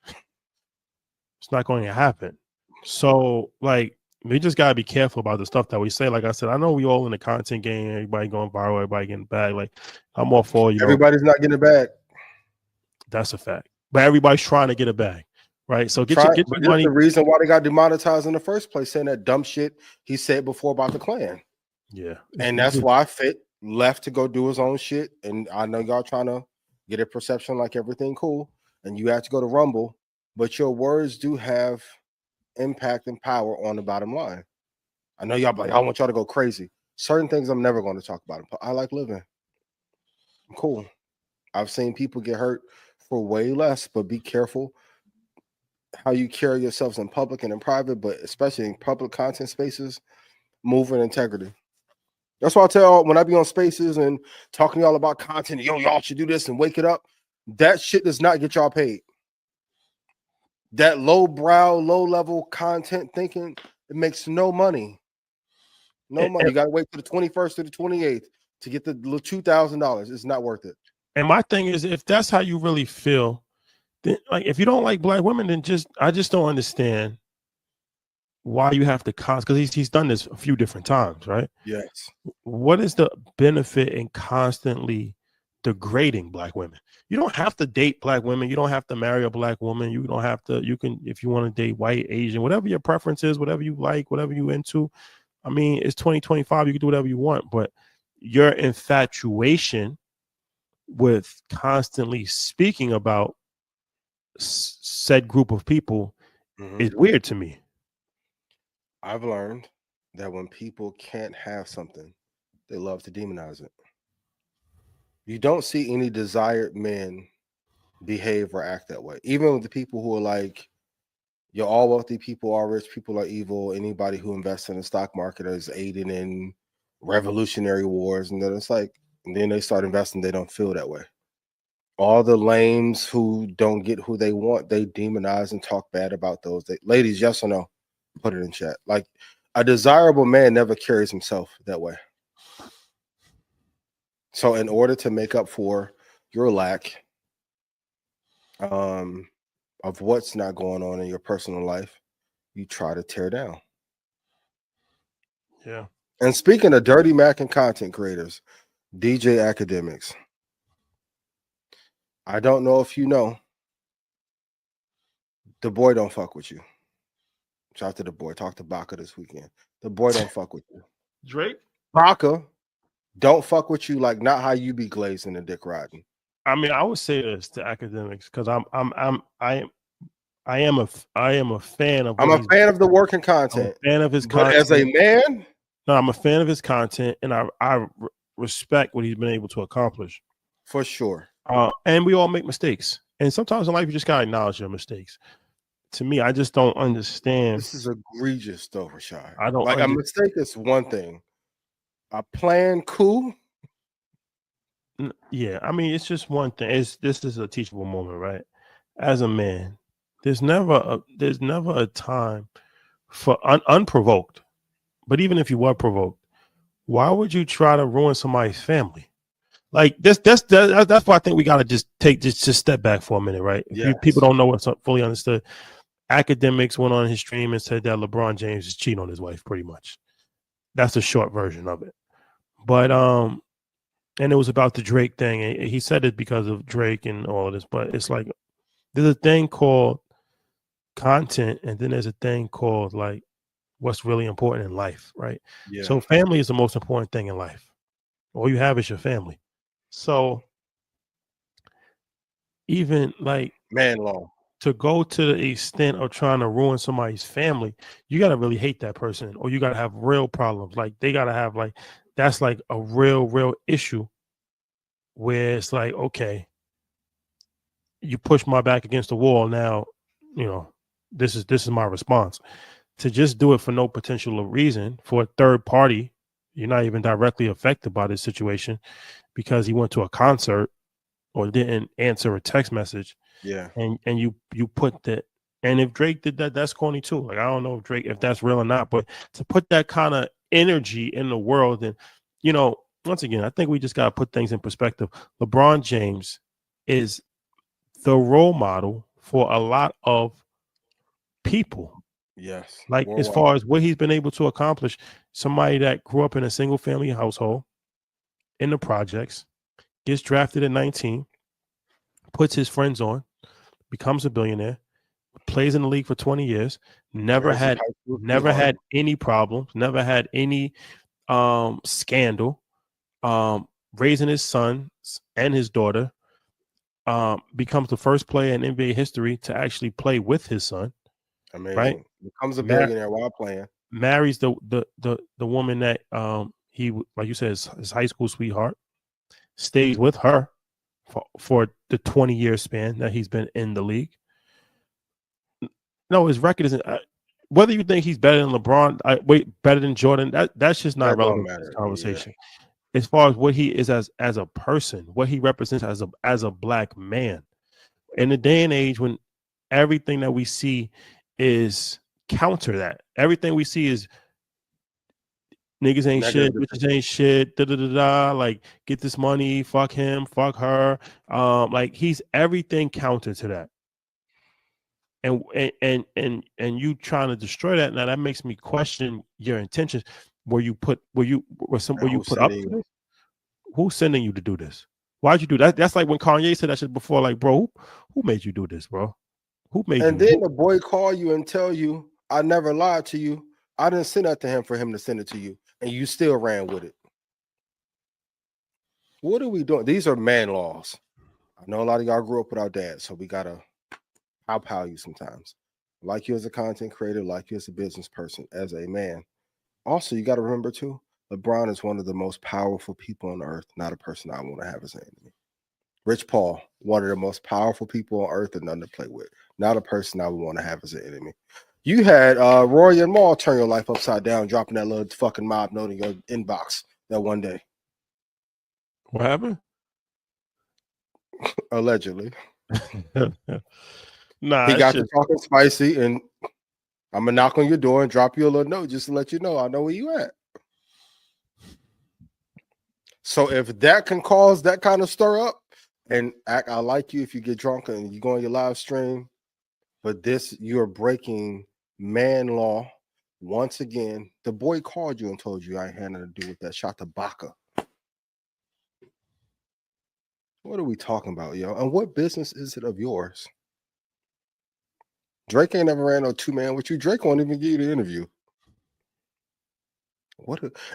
It's not going to happen. So like, we just gotta be careful about the stuff that we say. Like I said, I know we all in the content game, everybody going viral, everybody getting bag. Like, I'm all for everybody's not getting a bag. That's a fact. But everybody's trying to get a bag, right? So get your money. The reason why they got demonetized in the first place, saying that dumb shit he said before about the Klan. Yeah. And that's why Fit left to go do his own shit. And I know y'all trying to get a perception like everything cool, and you have to go to Rumble, but your words do have impact and power on the bottom line. I know y'all like, I want y'all to go crazy. Certain things I'm never going to talk about. I like living. I'm cool. I've seen people get hurt for way less, but be careful how you carry yourselves in public and in private, but especially in public content spaces. Move with integrity. That's why I tell when I be on spaces and talking to y'all about content, y'all should do this and wake it up. That shit does not get y'all paid. That low brow, low level content thinking, it makes no money. No money. You got to wait to the 21st to the 28th to get the $2,000. It's not worth it. And my thing is, if that's how you really feel, then like if you don't like black women, then I just don't understand why you have to because he's done this a few different times, right? Yes. What is the benefit in constantly degrading black women? You don't have to date black women. You don't have to marry a black woman. You don't have to. You can, if you want to date white, Asian, whatever your preference is, whatever you like, whatever you into. I mean, it's 2025. You can do whatever you want, but your infatuation with constantly speaking about said group of people is weird to me. I've learned that when people can't have something, they love to demonize it. You don't see any desired men behave or act that way. Even with the people who are like, all wealthy people are rich, people are evil. Anybody who invests in the stock market is aiding in revolutionary wars. And then it's like, and then they start investing, they don't feel that way. All the lames who don't get who they want, they demonize and talk bad about those. Ladies, yes or no? Put it in chat. Like, a desirable man never carries himself that way. So in order to make up for your lack of what's not going on in your personal life, you try to tear down. Yeah. And speaking of dirty Mac and content creators, DJ Akademiks, I don't know if you know, the boy don't fuck with you. Shout out to the boy. Talk to Baca this weekend. The boy don't fuck with you. Drake? Baca don't fuck with you, like not how you be glazing and dick riding. I mean, I would say this to Akademiks because I am a fan of. I'm a fan of the work and content. I'm a fan of his but content. As a man, no, I'm a fan of his content, and I respect what he's been able to accomplish. For sure. And we all make mistakes, and sometimes in life you just gotta acknowledge your mistakes. To me, I just don't understand. This is egregious, though, Rashad. I don't like a mistake is one thing. A plan, cool. Yeah, I mean, it's just one thing. This is a teachable moment, right? As a man, there's never a time for unprovoked. But even if you were provoked, why would you try to ruin somebody's family? Like that's why I think we gotta just step back for a minute, right? Yes. People don't know what's fully understood. Akademiks went on his stream and said that LeBron James is cheating on his wife, pretty much. That's the short version of it. But and it was about the Drake thing. And he said it because of Drake and all of this, but it's like there's a thing called content, and then there's a thing called like what's really important in life, right? Yeah. So family is the most important thing in life. All you have is your family. So even like Man law. to go to the extent of trying to ruin somebody's family, you got to really hate that person, or you got to have real problems. Like they got to have like, that's like a real issue where it's like, okay, you push my back against the wall. Now, you know, this is my response. To just do it for no potential reason for a third party, you're not even directly affected by this situation because he went to a concert or didn't answer a text message. Yeah. And you put that, and if Drake did that, that's corny too. Like I don't know if Drake, if that's real or not, but to put that kind of energy in the world, and you know, once again, I think we just gotta put things in perspective. LeBron James is the role model for a lot of people. Yes. Like as Worldwide. far as what he's been able to accomplish, somebody that grew up in a single family household in the projects, gets drafted at 19, puts his friends on, becomes a billionaire, plays in the league for 20 years, never Marries his had high school sweetheart. any problems, never had any scandal, raising his sons and his daughter, becomes the first player in NBA history to actually play with his son. Amazing. Right? Becomes a billionaire while playing. Marries the woman that he, like you said, his high school sweetheart, stays with her for the 20-year span that he's been in the league. No, his record isn't. Whether you think he's better than LeBron, better than Jordan, that's just not That don't relevant to this matter. conversation. As far as what he is as a person, what he represents as a black man, in the day and age when everything that we see is counter that. Everything we see is niggas ain't shit, bitches ain't shit, like get this money, fuck him, fuck her. Like he's everything counter to that. And you trying to destroy that. Now that makes me question your intentions. Were you put up to this? Who's sending you to do this? Why'd you do that? That's like when Kanye said that shit before. Like, bro, who made you do this, bro? Who made you? And then the boy call you and tell you, I never lied to you. I didn't send that to him for him to send it to you, and you still ran with it. What are we doing? These are man laws. I know a lot of y'all grew up without dads, so we gotta pow you sometimes. Like you as a content creator, like you as a business person, as a man. Also, you got to remember too, LeBron is one of the most powerful people on earth, not a person I want to have as an enemy. Rich Paul, one of the most powerful people on earth and none to play with, not a person I would want to have as an enemy. You had Roy and Maul turn your life upside down, dropping that little fucking mob note in your inbox that one day. What happened? Allegedly. Nah, he got you talking spicy, and I'm gonna knock on your door and drop you a little note just to let you know I know where you at. So if that can cause that kind of stir up, and I like you if you get drunk and you go on your live stream, but this you're breaking man law once again. The boy called you and told you I ain't had nothing to do with that. Shot to Baca. What are we talking about, yo? And what business is it of yours? Drake ain't never ran no 2-man with you. Drake won't even give you the interview.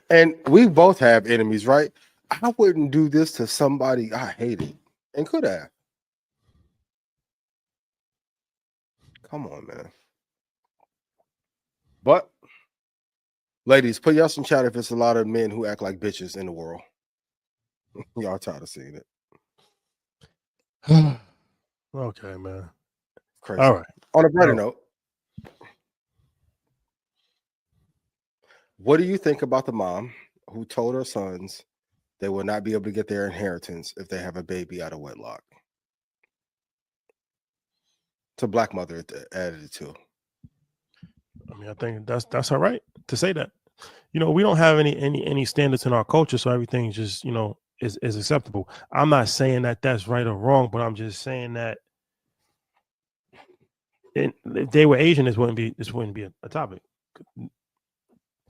And we both have enemies, right? I wouldn't do this to somebody I hated and could have. Come on, man. But, ladies, put y'all some chat if it's a lot of men who act like bitches in the world. Y'all tired of seeing it. Okay, man. Crazy. All right. On a brighter note, what do you think about the mom who told her sons they will not be able to get their inheritance if they have a baby out of wedlock. It's a black mother added it to. I mean, I think that's all right to say that. You know, we don't have any standards in our culture, so everything just, you know, is acceptable. I'm not saying that that's right or wrong, but I'm just saying that if they were Asian, this wouldn't be a topic.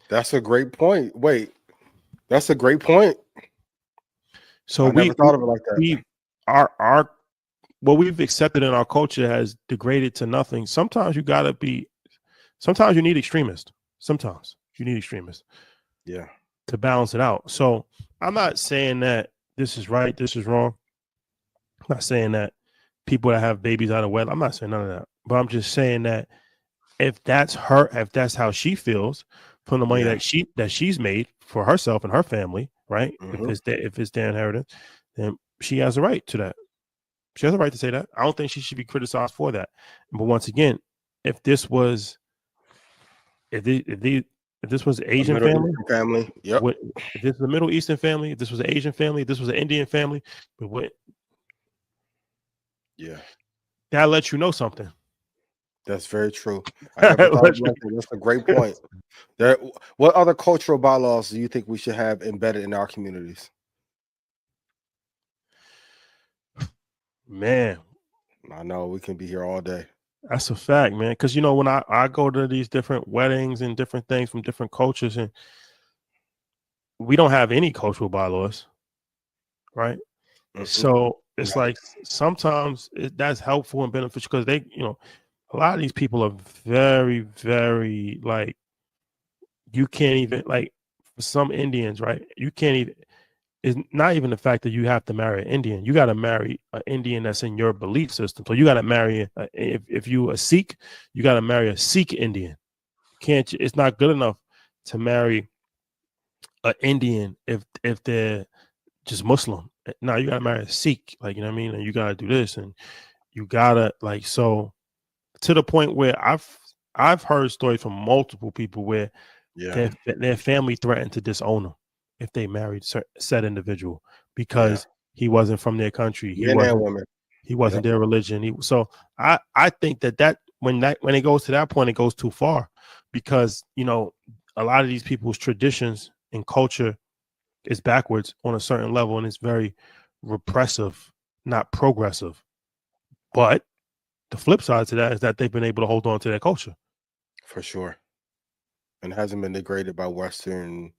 That's a great point. Wait, that's a great point. So I never thought of it like that. Our what we've accepted in our culture has degraded to nothing. Sometimes you need extremists. Sometimes you need extremists. Yeah. To balance it out. So I'm not saying that this is right, this is wrong. I'm not saying that people that have babies out of wedlock, I'm not saying none of that. But I'm just saying that if that's how she feels from the money that she's made for herself and her family, right? If it's their inheritance, then she has a right to that. She has a right to say that. I don't think she should be criticized for that. But once again, if this was Asian family, yep. If this is a Middle Eastern family, if this was an Asian family, if this was an Indian family, but that lets you know something. That's very true. I never thought of that. That's a great point. What other cultural bylaws do you think we should have embedded in our communities? Man, I know we can be here all day. That's a fact, man. Because, you know, when I go to these different weddings and different things from different cultures, and we don't have any cultural bylaws, right? So it's like sometimes that's helpful and beneficial because they, you know, a lot of these people are very, very like, you can't even, like, for some Indians, right? You can't even, it's not even the fact that you have to marry an Indian. You got to marry an Indian that's in your belief system. So you got to marry, if you a Sikh, you got to marry a Sikh Indian. It's not good enough to marry an Indian if they're just Muslim. No, you got to marry a Sikh, like, you know what I mean? And you got to do this, and you got to, like, so to the point where I've heard stories from multiple people where their family threatened to disown them if they married said individual because he wasn't from their country. He wasn't their religion. So I think that when it goes to that point, it goes too far because, you know, a lot of these people's traditions and culture is backwards on a certain level, and it's very repressive, not progressive. But the flip side to that is that they've been able to hold on to their culture. For sure. And hasn't been degraded by Western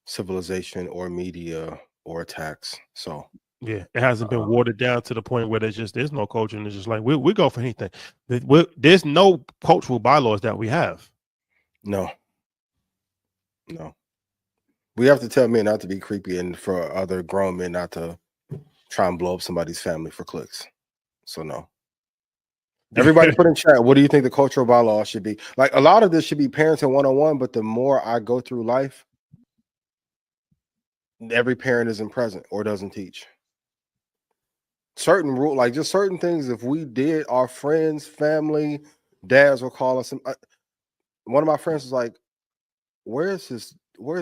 civilization or media or attacks. So yeah, it hasn't been watered down to the point where there's no culture, and it's just like we go for anything. There's no cultural bylaws that we have. No. We have to tell men not to be creepy and for other grown men not to try and blow up somebody's family for clicks. So no. Everybody put in chat, what do you think the cultural bylaws should be? Like, a lot of this should be parenting 101, but the more I go through life, every parent isn't present or doesn't teach. Certain rule, like just certain things, if we did, our friends, family, dads will call us. One of my friends was like, where's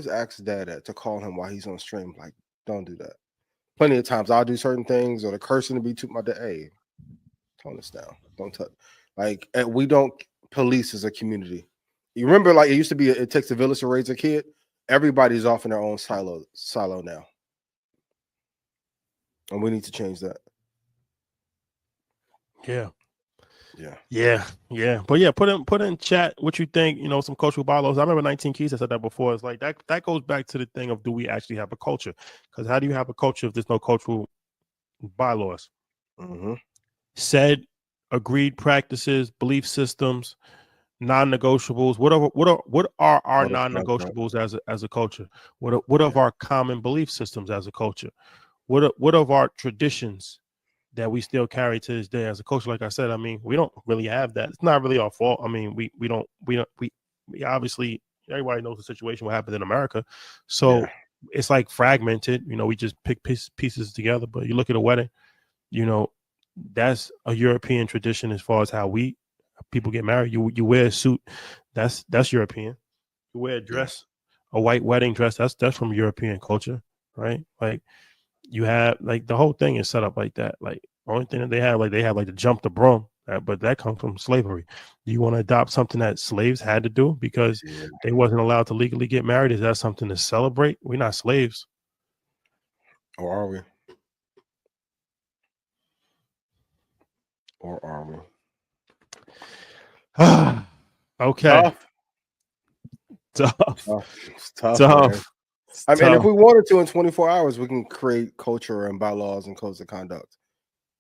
Axe's dad at, to call him while he's on stream? Like, don't do that. Plenty of times I'll do certain things, or the cursing to be to my dad. Hey, tone this down. Don't touch. Like, we don't police as a community. You remember, like, it used to be, it takes a village to raise a kid. Everybody's off in their own silo now, and we need to change that. Yeah. But yeah, put in chat what you think. You know, some cultural bylaws. I remember 19 Keys. I said that before. It's like that goes back to the thing of, do we actually have a culture? Because how do you have a culture if there's no cultural bylaws? Said agreed practices, belief systems, non-negotiables. What are our non-negotiables as a culture? What of our common belief systems as a culture? What of our traditions that we still carry to this day as a culture? Like I said, I mean, we don't really have that. It's not really our fault. I mean, we obviously, everybody knows the situation, what happened in America. So it's like fragmented, you know, we just pick pieces together. But you look at a wedding, you know, that's a European tradition as far as how people get married. You wear a suit, that's European. You wear a dress, a white wedding dress, that's from European culture, right? Like you have like the whole thing is set up like that. Like the only thing that they have like to jump the broom, but that comes from slavery. Do you want to adopt something that slaves had to do because they wasn't allowed to legally get married? Is that something to celebrate? We're not slaves. Or are we? Or are we? Okay. Tough. It's tough, Tough. man. I mean, if we wanted to in 24 hours, we can create culture and bylaws and codes of conduct.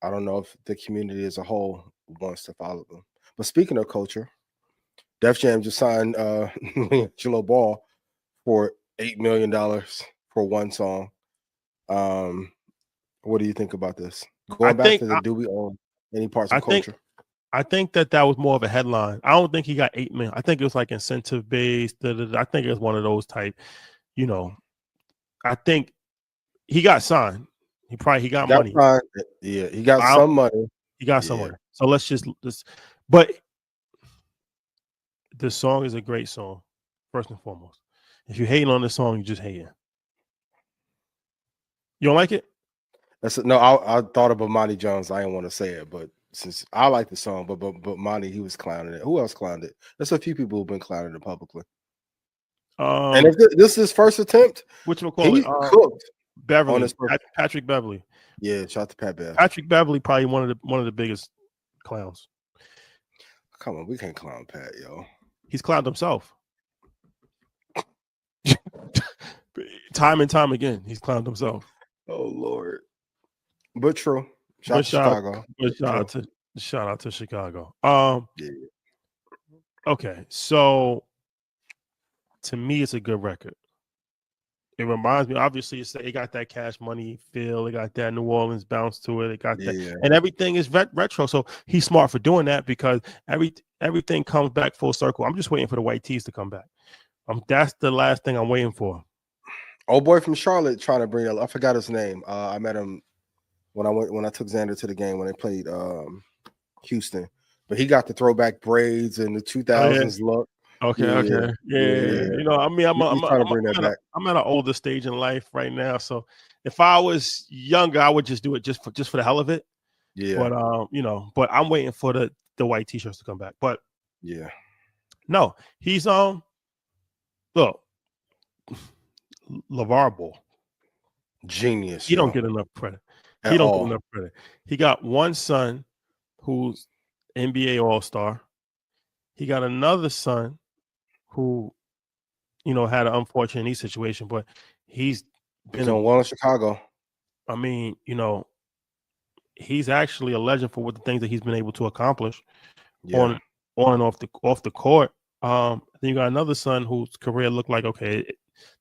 I don't know if the community as a whole wants to follow them. But speaking of culture, Def Jam just signed LiAngelo Ball for $8 million for one song. What do you think about this? Going back to the do we own any parts of culture? I think that was more of a headline. I don't think he got 8 million. I think it was like incentive based. I think it was one of those type, you know. I think he got signed. He got money. Signed. Yeah, he got some money. He got some money. So let's just but the song is a great song, first and foremost. If you're hating on the song, you're just hating. You don't like it? I thought of Monty Jones. I didn't want to say it, but since I like the song, but Monty, he was clowning it. Who else clowned it? There's a few people who've been clowning it publicly. And if this is his first attempt, which we'll call he cooked. Beverly, Patrick Beverly. Yeah, shout out to Pat Bev. Patrick Beverly, probably one of the biggest clowns. Come on, we can't clown Pat, yo. He's clowned himself. Time and time again, he's clowned himself. Oh Lord. But true. Shout out to Chicago. Shout out to Chicago. Yeah. Okay, so to me, it's a good record. It reminds me, obviously, it got that Cash Money feel. It got that New Orleans bounce to it. It got that, and everything is retro. So he's smart for doing that because everything comes back full circle. I'm just waiting for the white tees to come back. That's the last thing I'm waiting for. Old boy from Charlotte trying to bring it. I forgot his name. I met him when I took Xander to the game when they played Houston. But he got the throwback braids and the 2000s look. Okay. Yeah. You know, I mean, I'm at an older stage in life right now. So if I was younger, I would just do it just for the hell of it. Yeah. But you know, but I'm waiting for the white t-shirts to come back. But yeah, no, he's look, Lavar Ball. Genius. He don't get enough credit. He got one son who's NBA All-Star. He got another son who, you know, had an unfortunate knee situation, but he's been well in Chicago. I mean, you know, he's actually a legend for what the things that he's been able to accomplish on and off the court. Then you got another son whose career looked like, okay,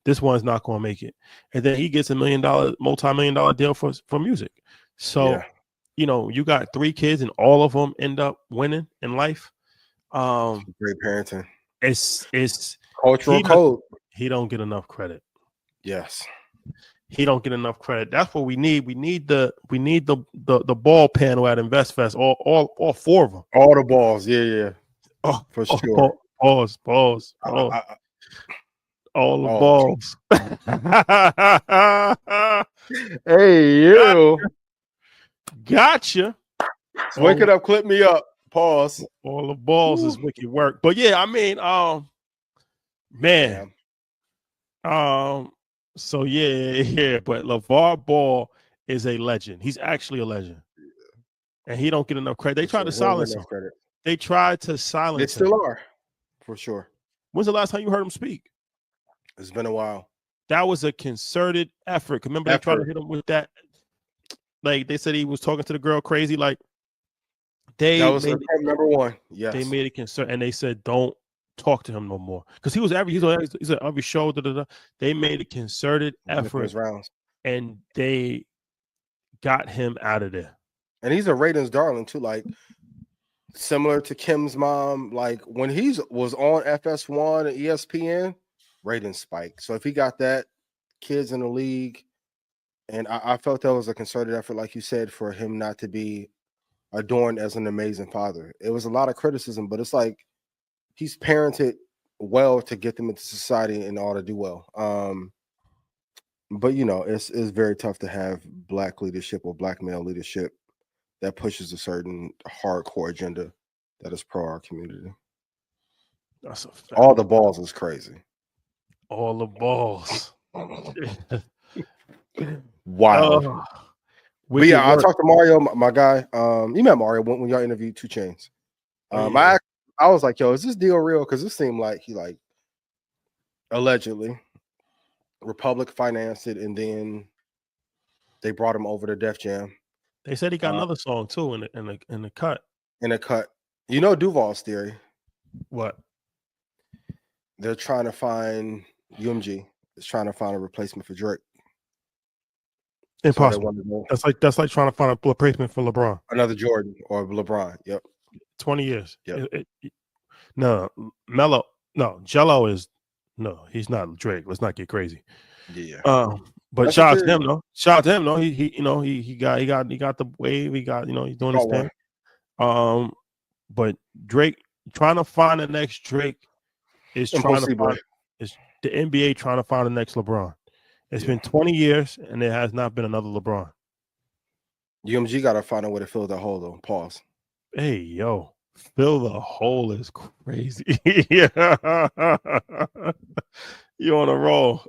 this one's not going to make it, and then he gets $1 multi-million-dollar deal for music. So, you know, you got 3 kids, and all of them end up winning in life. Great parenting. It's cultural code. He don't get enough credit. Yes. He don't get enough credit. That's what we need. We need the ball panel at InvestFest. All 4 of them. All the balls. Yeah. Oh, for sure. Balls. All the balls. Hey, you. Gotcha. Wake it up. Clip me up. Pause. All the balls is wicked work. But yeah, I mean, man. So yeah. But LeVar Ball is a legend. He's actually a legend. And he don't get enough credit. They tried to silence him. They tried to silence him. They still are, for sure. When's the last time you heard him speak? It's been a while. That was a concerted effort. Remember, they tried to hit him with that. Like, they said he was talking to the girl crazy. Like, that was number one. Yes. They made a concern, and they said, don't talk to him no more. Because he's on every show. They made a concerted effort, and they got him out of there. And he's a ratings darling, too. Like, similar to Kim's mom. Like, when he was on FS1 and ESPN, ratings spike. So if he got that, kids in the league, and I felt that was a concerted effort, like you said, for him not to be adorned as an amazing father. It was a lot of criticism, but it's like he's parented well to get them into society and all to do well. But you know, it's very tough to have black leadership or black male leadership that pushes a certain hardcore agenda that is pro our community. That's a fact. All the balls is crazy. All the balls. Wild. Oh, But yeah, I work. talked to Mario, my guy. You met Mario when y'all interviewed 2 Chainz. Oh, yeah. I was like, yo, is this deal real? Because it seemed like he like allegedly Republic financed it, and then they brought him over to Def Jam. They said he got another song too in the cut. In a cut. You know Duval's theory. What? They're trying to find UMG is trying to find a replacement for Drake. Impossible. So that's like trying to find a replacement for LeBron. Another Jordan or LeBron. Yep. 20 years. Yep. No, Mello. No, Jello is no. He's not Drake. Let's not get crazy. Yeah. But That's shout out to him though. Shout out to him though. He got the wave. He got he's doing his thing. But Drake trying to find the next Drake is trying to find is the NBA trying to find the next LeBron. It's been 20 years and there has not been another LeBron. UMG got to find a way to fill that hole though. Pause. Hey yo, fill the hole is crazy. Yeah. You on a roll.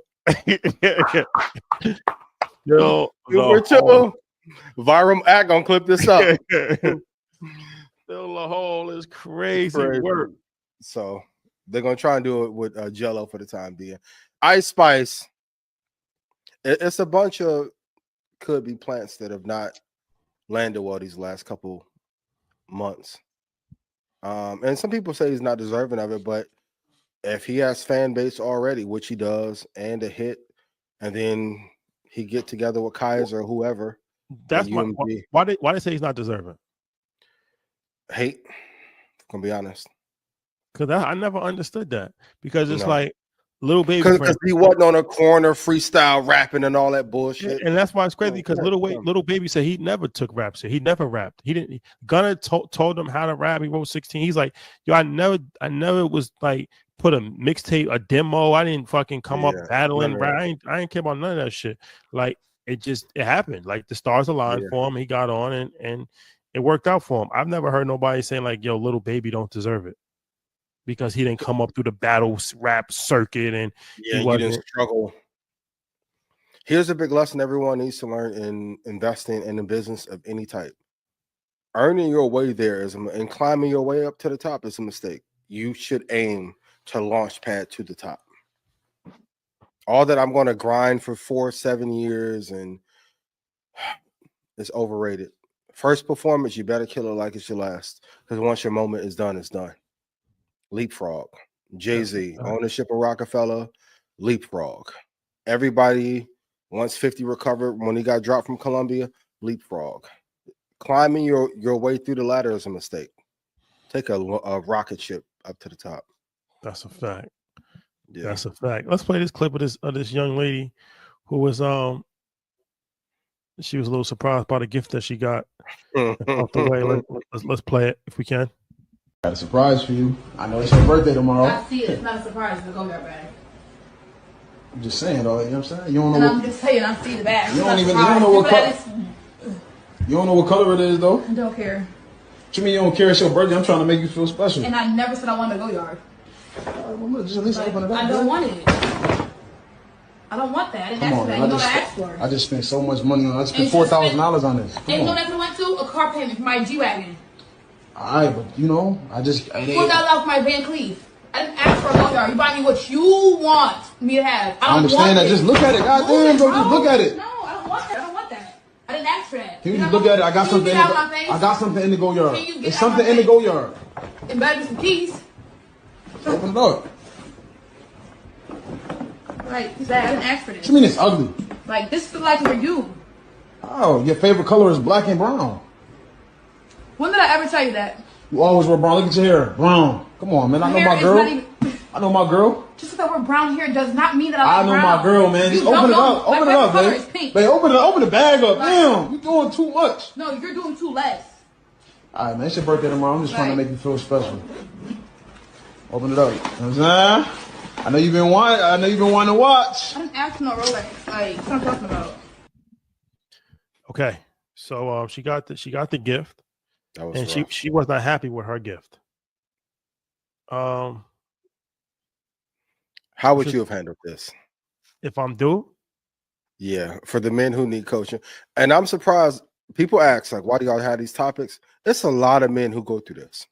Yo, we're chill. Viral act gonna clip this up. Fill the hole is crazy work. So they're gonna try and do it with Jello for the time being. Ice Spice. It's a bunch of could be plants that have not landed well these last couple months. And some people say he's not deserving of it, but if he has fan base already, which he does, and a hit, and then he get together with Kaiser or whoever. That's why they say he's not deserving. Hate, gonna be honest. Because I never understood that. Because it's like Little Baby, because he wasn't on a corner freestyle rapping and all that bullshit, and that's why it's crazy. Because Little Baby said he never took rap shit. He never rapped. He didn't. Gunna told him how to rap. He wrote 16. He's like, yo, I never was like put a mixtape, a demo. I didn't fucking come up battling rap. I ain't care about none of that shit. Like it happened. Like the stars aligned for him. He got on and it worked out for him. I've never heard nobody saying like, yo, Little Baby don't deserve it. Because he didn't come up through the battle rap circuit and he didn't struggle. Here's a big lesson everyone needs to learn in investing in a business of any type. Earning your way there and climbing your way up to the top is a mistake. You should aim to launch pad to the top. All that I'm going to grind for 4-7 years and it's overrated. First performance, you better kill it like it's your last. Because once your moment is done, it's done. Leapfrog. Jay-Z, ownership of Rockefeller, leapfrog. Everybody, once 50 recovered when he got dropped from Columbia, leapfrog. Climbing your way through the ladder is a mistake. Take a rocket ship up to the top. That's a fact. Yeah. That's a fact. Let's play this clip of this young lady who was she was a little surprised by the gift that she got off the way. Let's play it if we can. Got a surprise for you. I know it's your birthday tomorrow. I see it. It's not a surprise. It's a go-go bag. I'm just saying, though. You know what I'm saying? You don't know. And I'm just saying, I see the bag. You don't know what color. You don't know what color it is, though. I don't care. What you mean you don't care? It's your birthday. I'm trying to make you feel special. And I never said I wanted to go yard. Well, just at least open it up. I don't want it. I don't want that. I didn't ask for that. You know what I asked for? I just spent so much money on it. I spent $4,000 on this. And you know that's what I went to? A car payment for my G-Wagon. All right, but you know, $4,000 for my Van Cleef. I didn't ask for a go yard. You buy me what you want me to have. I understand that. Just look at it. Goddamn, bro. Just look at it. No, I don't want that. I don't want that. I didn't ask for that. Can you just look at it? I got something. I got something in the go yard. It's something in the go yard. It better be some keys. Open it up. Like, I didn't ask for this. What you mean it's ugly? Like, this is like for you. Oh, your favorite color is black and brown. When did I ever tell you that? You always wear brown. Look at your hair. Brown. Come on, man. I know my girl. I know my girl. Just because I wear brown hair does not mean that I know my girl, man. Just open it up. Open it up, babe. Babe, open the bag up. Damn, you're doing too much. No, you're doing too less. All right, man. It's your birthday tomorrow. I'm just trying to make you feel special. Open it up. You know what I'm saying? I know you've been wanting to watch. I didn't ask for no Rolex. Like, what I'm talking about. Okay, so she got the gift, That was and rough. she was not happy with her gift. How would Should- you have handled this? if I'm due, Yeah, for the men who need coaching. And I'm surprised people ask, like, why do y'all have these topics? It's a lot of men who go through this.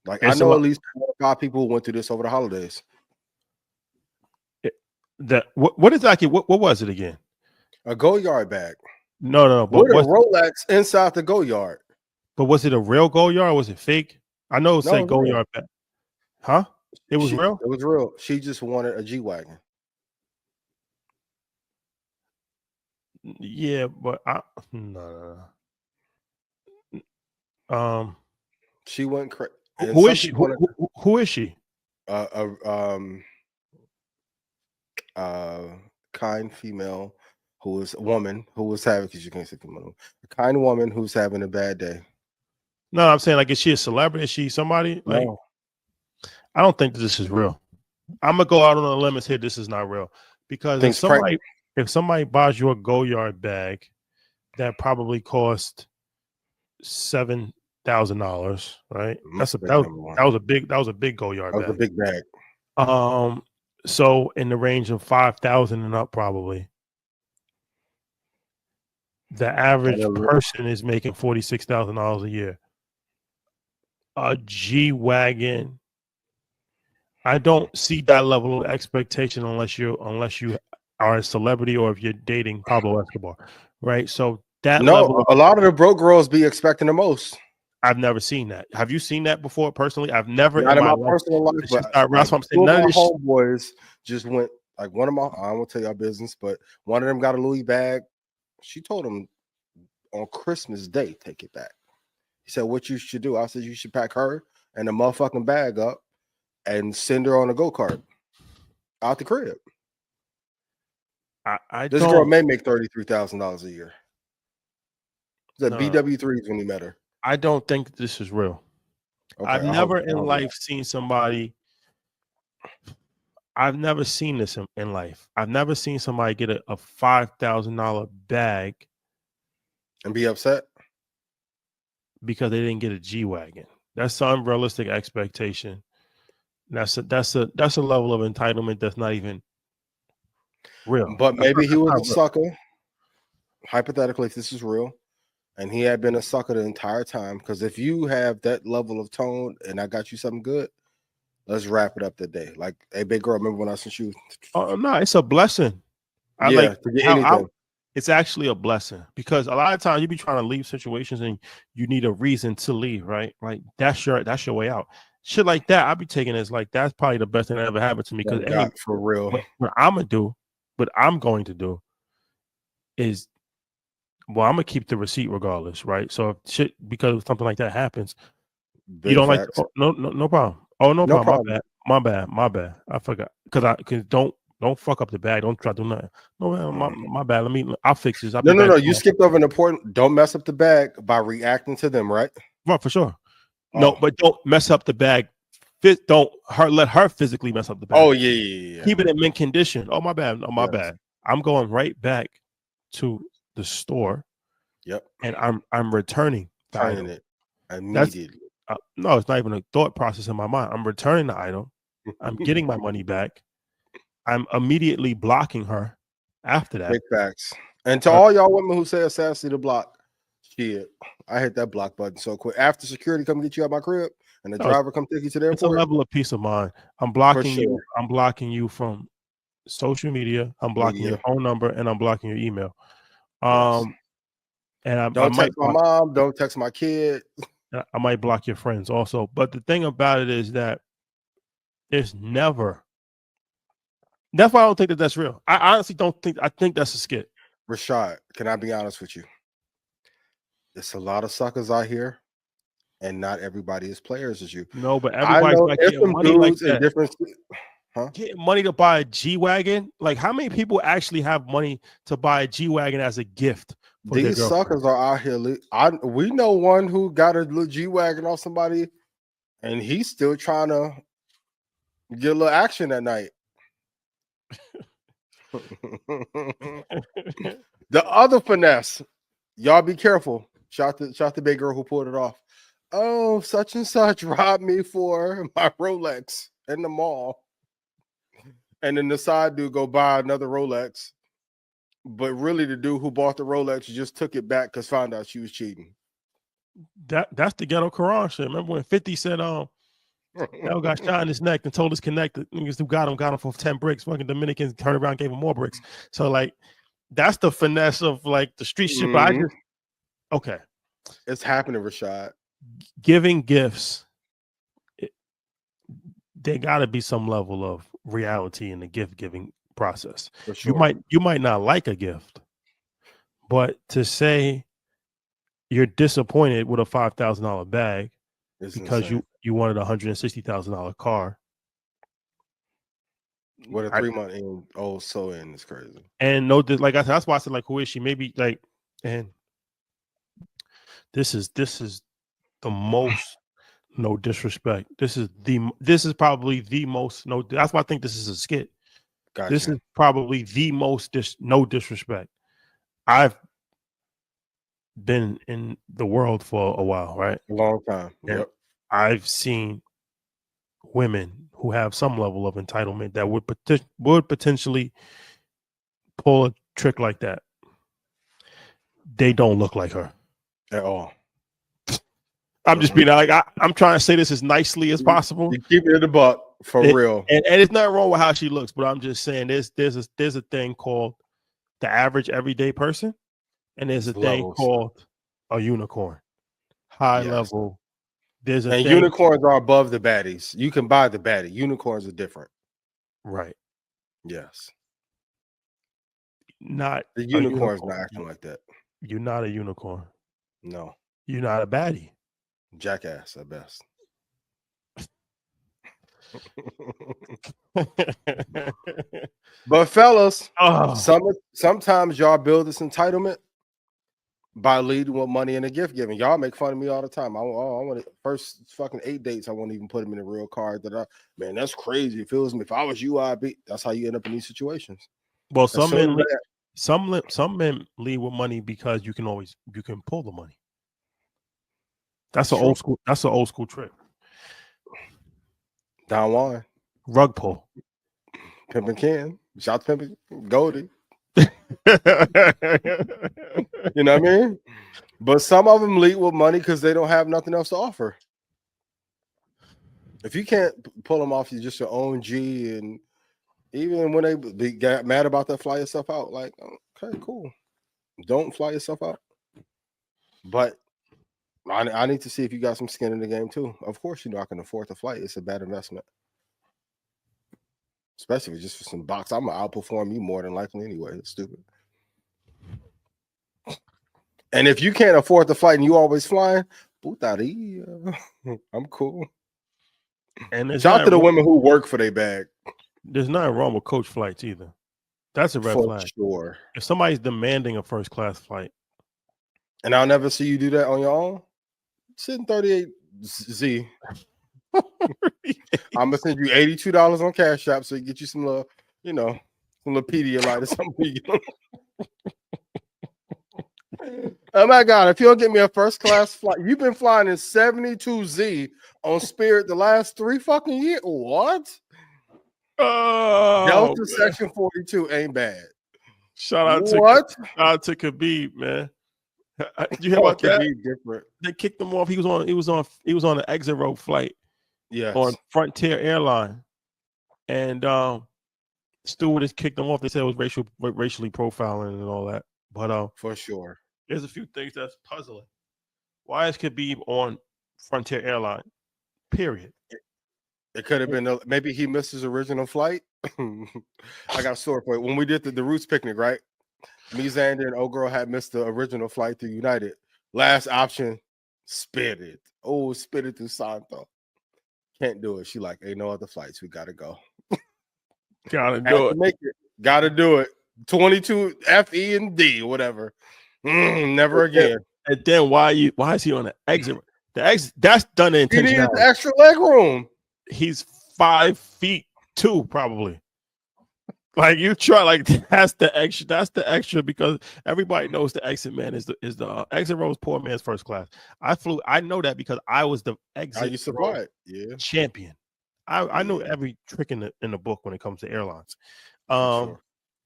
Like, I It's a know lot- at least 5 people who went through this over the holidays. what exactly? What was it again? A go yard bag No. But with a Rolex inside the go yard. was it a real go yard? Or was it fake? I know it No, said it's go real. yard back. Huh? It was real. It was real. She just wanted a G wagon. Yeah, but no. She went crazy. Who is she? Who is she? Kind female who is a woman who was having, because you can't say female, a kind woman who's having a bad day. No, I'm saying, like, is she a celebrity? Is she somebody? Like, No. I don't think this is real. I'm gonna go out on the limb and say this is not real, because if somebody buys you a Goyard bag that probably cost $7,000, right? That was a big Goyard That was a bag. big bag. So in the range of 5,000 and up, probably. The average person is making $46,000 a year. A G-Wagon, I don't see that level of expectation unless you are a celebrity or if you're dating Pablo Escobar, right? So that level, a lot of the broke girls be expecting the most. I've never seen that. Have you seen that before personally? I've never. Not in my personal life, but that's what I'm saying. None of my homeboys just went, like, one of my, I won't tell y'all business, but one of them got a Louis bag. She told him on Christmas Day, take it back. He said, what you should do? I said, you should pack her and the motherfucking bag up and send her on a go-kart out the crib. This girl may make $33,000 a year. The BW3s when he met her. I don't think this is real. Okay, I've never in life seen somebody. I've never seen this in life. I've never seen somebody get a $5,000 bag and be upset because they didn't get a G-Wagon. That's an unrealistic expectation. That's a level of entitlement that's not even real. But maybe he was a sucker. Hypothetically, if this is real, and he had been a sucker the entire time, because if you have that level of tone and I got you something good, let's wrap it up today. Like, hey, big girl, remember when I sent you? Oh no, it's a blessing. It's actually a blessing, because a lot of times you be trying to leave situations and you need a reason to leave, right? Like that's your way out. Shit like that, I'll be taking as like that's probably the best thing that ever happened to me. Because for real, what I'm going to do is, well, I'm gonna keep the receipt regardless, right? So if shit, because something like that happens, you don't facts. Like no problem. Oh, no problem. My bad. I forgot, because don't fuck up the bag. Don't try to do nothing. No, my bad. I'll fix this. No. You skipped over an important. Don't mess up the bag by reacting to them, right? Right, for sure. No, but don't mess up the bag. Don't let her physically mess up the bag. Oh yeah. Keep it in mint condition. Oh, my bad. Oh, my bad. I'm going right back to the store. Yep. And I'm returning it immediately. No, it's not even a thought process in my mind. I'm returning the item. I'm getting my money back. I'm immediately blocking her after that. Big facts. And to all y'all women who say assassinate the block, shit, I hit that block button so quick. After security come get you out my crib and the driver come take you to the airport. It's a level of peace of mind. I'm blocking you. I'm blocking you from social media. I'm blocking your phone number, and I'm blocking your email. Yes. And don't text my mom. Don't text my kid. I might block your friends also. But the thing about it is that it's never. That's why I don't think that that's real. I honestly don't think. I think that's a skit. Rashad, can I be honest with you? There's a lot of suckers out here, and not everybody is players as you. No, but everybody's like getting money like that. Huh? Getting money to buy a G-Wagon. Like, how many people actually have money to buy a G-Wagon as a gift? These suckers are out here. We know one who got a little G-Wagon off somebody, and he's still trying to get a little action that night. The other finesse, y'all be careful. Shout the big girl who pulled it off. Oh, such and such robbed me for my Rolex in the mall. And then the side dude go buy another Rolex. But really the dude who bought the Rolex just took it back because found out she was cheating. That's the ghetto Quran shit. Remember when 50 said L got shot in his neck and told us connected niggas who got him for 10 bricks. Fucking Dominicans turned around and gave him more bricks. So like that's the finesse of like the street shit. But I just okay. It's happening, Rashad. Giving gifts, there gotta be some level of reality in the gift giving process. For sure. You might not like a gift, but to say you're disappointed with a $5,000 bag It's because insane. you wanted a $160,000 car. What a 3 month in so in is crazy. And no, like I said, that's why I said like, who is she? Maybe like, and this is the most no disrespect. This is probably the most no. That's why I think this is a skit. Gotcha. This is probably the most no disrespect. I've been in the world for a while, right? A long time. And Yep. I've seen women who have some level of entitlement that would potentially pull a trick like that. They don't look like her At all. I'm just being like I'm trying to say this as nicely as possible. You keep it in the buck for real. And it's not wrong with how she looks, but I'm just saying there's a thing called the average everyday person, and there's a thing called a unicorn. High level. There's a unicorns are above the baddies. You can buy the baddie. Unicorns are different. Right. Yes. Not the unicorn's not acting like that. You're not a unicorn. No. You're not a baddie. Jackass at best. But fellas, sometimes y'all build this entitlement by leading with money and a gift giving. Y'all make fun of me all the time. I want to first fucking 8 dates. I won't even put them in a real card. Man, that's crazy. It feels me. If I was you, I'd be. That's how you end up in these situations. Well, some men lead with money because you can pull the money. That's an old school. That's an old school trick. Don Juan, rug pull, Pimpin' Ken, shout to Pimpin' Goldie. You know what I mean? But some of them lead with money because they don't have nothing else to offer. If you can't pull them off, you just your own G, and even when they get mad about that, fly yourself out. Like, okay, cool. Don't fly yourself out. But I need to see if you got some skin in the game too. Of course, you know I can afford the flight. It's a bad investment, especially just for some box. I'm gonna outperform you more than likely anyway. It's stupid. And if you can't afford the flight and you always flying, putaria, I'm cool. And shout out to the women who work for their bag. There's nothing wrong with coach flights either. That's a red flag. Sure. If somebody's demanding a first class flight, and I'll never see you do that on your own. Sit in 38Z. I'm gonna send you $82 on Cash App so you get you some little, some little Pedialyte or something. Oh my God! If you don't get me a first class flight, you've been flying in 72Z on Spirit the last 3 fucking years. What? Oh, Delta Section 42 ain't bad. Shout out to Khabib, man. Did you hear about that? Different. They kicked him off. He was on an exit row flight. Yes. On Frontier Airline, and stewardess kicked him off. They said it was racially profiling and all that. But for sure, there's a few things that's puzzling. Why is Khabib on Frontier Airline? Period. It could have been maybe he missed his original flight. I got a story for it. When we did the Roots picnic, right? Me, Xander, and old girl had missed the original flight to United. Last option, Spirit. Oh, Spirit through Santo. Can't do it. She like, ain't no other flights. We gotta go. Gotta do it. Make it. Gotta do it. 22 F, E, and D, whatever. Never again. And then why is he on the exit? The exit that's done intentionally. He needs extra leg room. He's 5'2", probably. Like you try, like that's the extra. That's the extra because everybody knows the exit man is the exit row is poor man's first class. I know that because I was the I exit used to row buy it. Yeah, champion. I know Yeah. every trick in the book when it comes to airlines. for sure.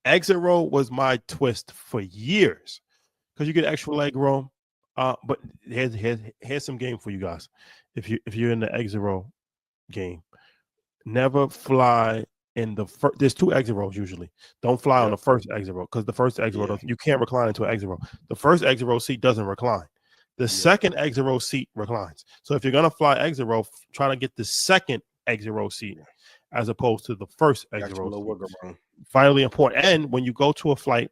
Exit row was my twist for years because you get extra leg row. But here's some game for you guys. If you're in the exit row game, never fly in the first. There's two exit rows usually. Don't fly on the first exit row because the first exit row Yeah. you can't recline into an exit row. The first exit row seat doesn't recline. The second exit row seat reclines. So if you're gonna fly exit row, try to get the second exit row seat as opposed to the first exit Got your row little seat. wiggle room. Vitally important. And when you go to a flight,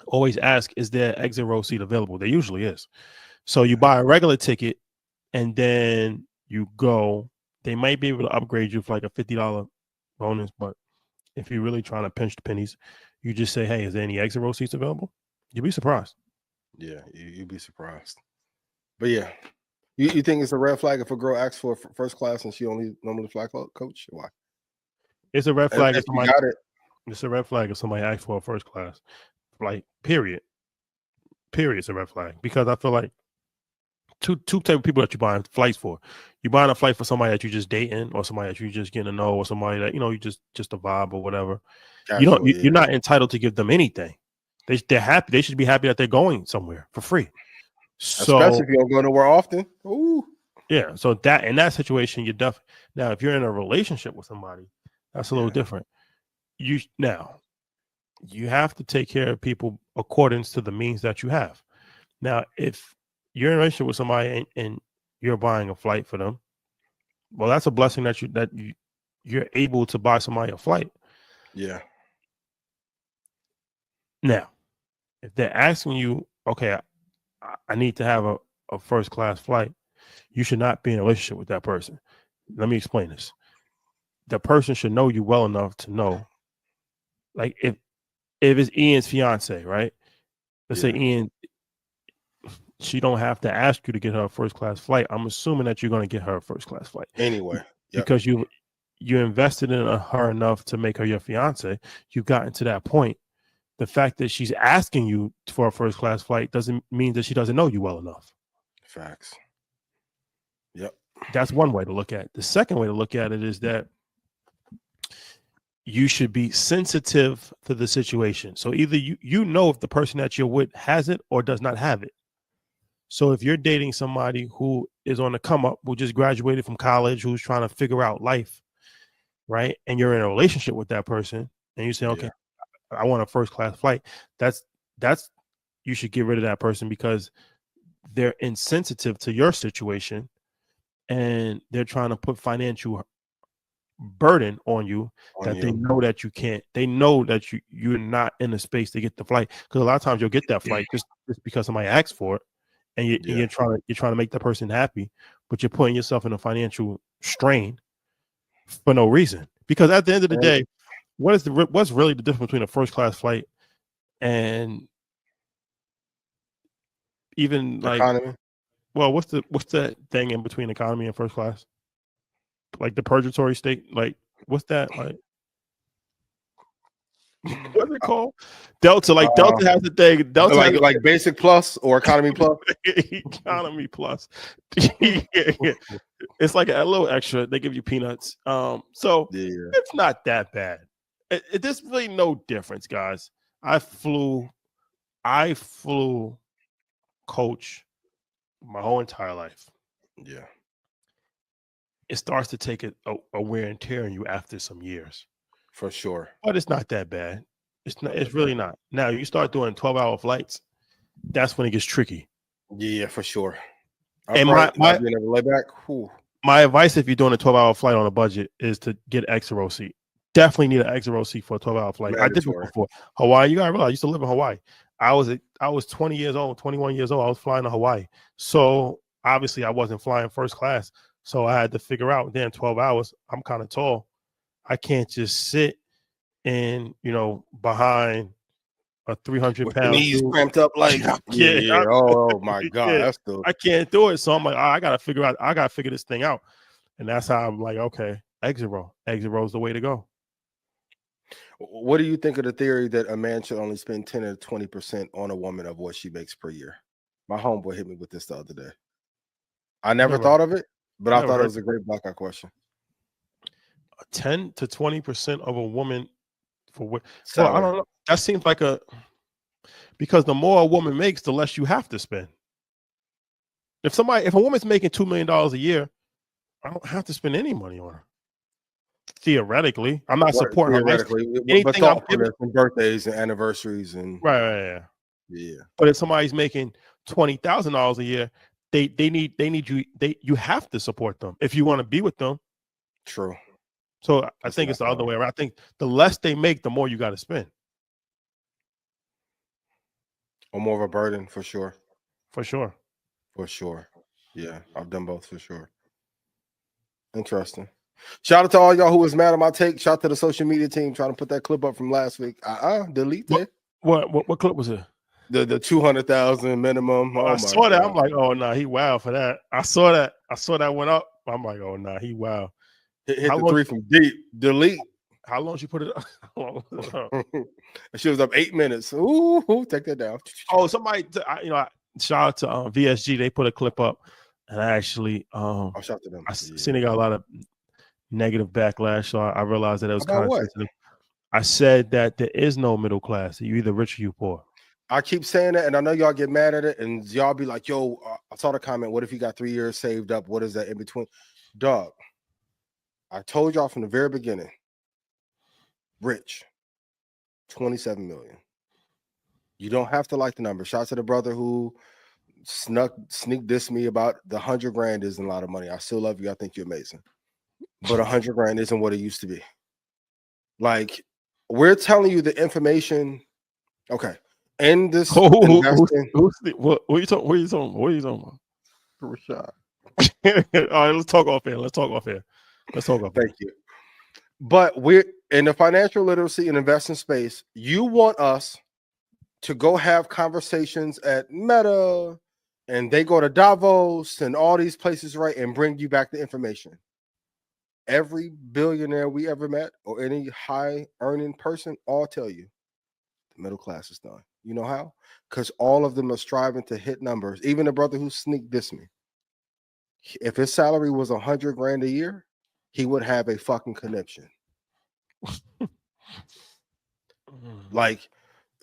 always ask, is there an exit row seat available? There usually is. So you buy a regular ticket and then you go. They might be able to upgrade you for like a $50 bonus, but if you're really trying to pinch the pennies, you just say, hey, is there any exit row seats available? You'll be surprised. Yeah, you'd be surprised. But yeah, you think it's a red flag if a girl asks for first class and she only normally fly coach? Why? It's a red flag if If you somebody. got it, It's a red flag if somebody asks for a first class flight. Period. It's a red flag because I feel like two type of people that you're buying flights for. You're buying a flight for somebody that you just dating or somebody that you just getting to know or somebody that you just a vibe or whatever. casual, You're not entitled to give them anything. They're happy. They should be happy that they're going somewhere for free. So especially if you don't go nowhere often. Ooh, yeah. So that in that situation, you're definitely now if you're in a relationship with somebody, that's a little different. You have to take care of people according to the means that you have. Now, if you're in a relationship with somebody and you're buying a flight for them, well, that's a blessing that you're able to buy somebody a flight. yeah. Now, if they're asking you, okay, I need to have a first class flight, you should not be in a relationship with that person. Let me explain this. The person should know you well enough to know, like if it's Ian's fiance, right? Let's say Ian, she don't have to ask you to get her a first class flight. I'm assuming that you're going to get her a first class flight Anyway, because you invested in her enough to make her your fiance. You've gotten to that point. The fact that she's asking you for a first class flight doesn't mean that she doesn't know you well enough. Facts. Yep. That's one way to look at it. The second way to look at it is that you should be sensitive to the situation. So either you know if the person that you're with has it or does not have it. So if you're dating somebody who is on the come up, who just graduated from college, who's trying to figure out life, right? And you're in a relationship with that person and you say, okay, I want a first class flight. That's you should get rid of that person because they're insensitive to your situation and they're trying to put financial burden on you that they know that you can't. They know that you're not in a space to get the flight because a lot of times you'll get that flight just because somebody asks for it, and you're trying to make that person happy, but you're putting yourself in a financial strain for no reason. Because at the end of the day, what's really the difference between a first class flight and even like economy? Well, what's the thing in between economy and first class? Like the purgatory state? Like what's that like? What's it called? Delta. Like Delta has the thing. Delta like basic plus or economy plus. Economy plus. It's like a little extra. They give you peanuts. So it's not that bad. There's really no difference, guys. I flew coach my whole entire life. Yeah. It starts to take a wear and tear on you after some years. For sure. But it's not that bad. It's really not. Now you start doing 12-hour flights, that's when it gets tricky. Yeah, for sure. And my advice if you're doing a 12-hour flight on a budget is to get extra row seat. Definitely need an extra row seat for a 12-hour flight. I did it before. Hawaii, you gotta realize I used to live in Hawaii. I was 20 years old, 21 years old. I was flying to Hawaii. So obviously I wasn't flying first class. So I had to figure out then 12 hours. I'm kind of tall. I can't just sit in, behind a 300-pound knees cramped up like oh my god, that's I can't do it. So I'm like, I gotta figure this thing out. And that's how I'm like, okay, exit row is the way to go. What do you think of the theory that a man should only spend 10 or 20% on a woman of what she makes per year? My homeboy hit me with this the other day. I never thought of it, but I thought it was a great blackout question. 10 to 20% of a woman for what? Well, I don't know. That seems like because the more a woman makes, the less you have to spend. If a woman's making $2 million a year, I don't have to spend any money on her. Theoretically, I'm not supporting her. But thoughtfulness and birthdays and anniversaries and right. Yeah. But if somebody's making $20,000 a year, they need you. You have to support them if you want to be with them. True. So I think it's the other way around. I think the less they make, the more you got to spend. Or more of a burden, for sure. For sure. For sure. Yeah, I've done both for sure. Interesting. Shout out to all y'all who was mad at my take. Shout out to the social media team trying to put that clip up from last week. Delete it. What clip was it? The 200,000 minimum. I saw that. I'm like, oh no, he wild for that. I saw that went up. I'm like, oh no, he wild. Hit the 3 from deep. Delete. How long she put it up? She was up 8 minutes. Ooh, take that down. Oh, somebody, shout out to VSG. They put a clip up, and I actually, I'll shout to them. I seen they got a lot of negative backlash, so I realized that it was kind of sensitive. I said that there is no middle class. You either rich or you poor. I keep saying that, and I know y'all get mad at it, and y'all be like, "Yo, I saw the comment. What if you got 3 years saved up? What is that in between?" Dog, I told y'all from the very beginning. Rich, 27 million. You don't have to like the number. Shout out to the brother who sneak dissed me about the 100 grand isn't a lot of money. I still love you. I think you're amazing. But 100 grand isn't what it used to be. Like, we're telling you the information. Okay. And this investing. What are you talking about? Rashad. All right, let's talk off here. Thank you. But we're in the financial literacy and investing space. You want us to go have conversations at Meta, and they go to Davos and all these places, right, and bring you back the information. Every billionaire we ever met or any high earning person all tell you the middle class is done. You know how? Because all of them are striving to hit numbers. Even the brother who sneak dissed me. If his salary was 100 grand a year, he would have a fucking conniption. Like,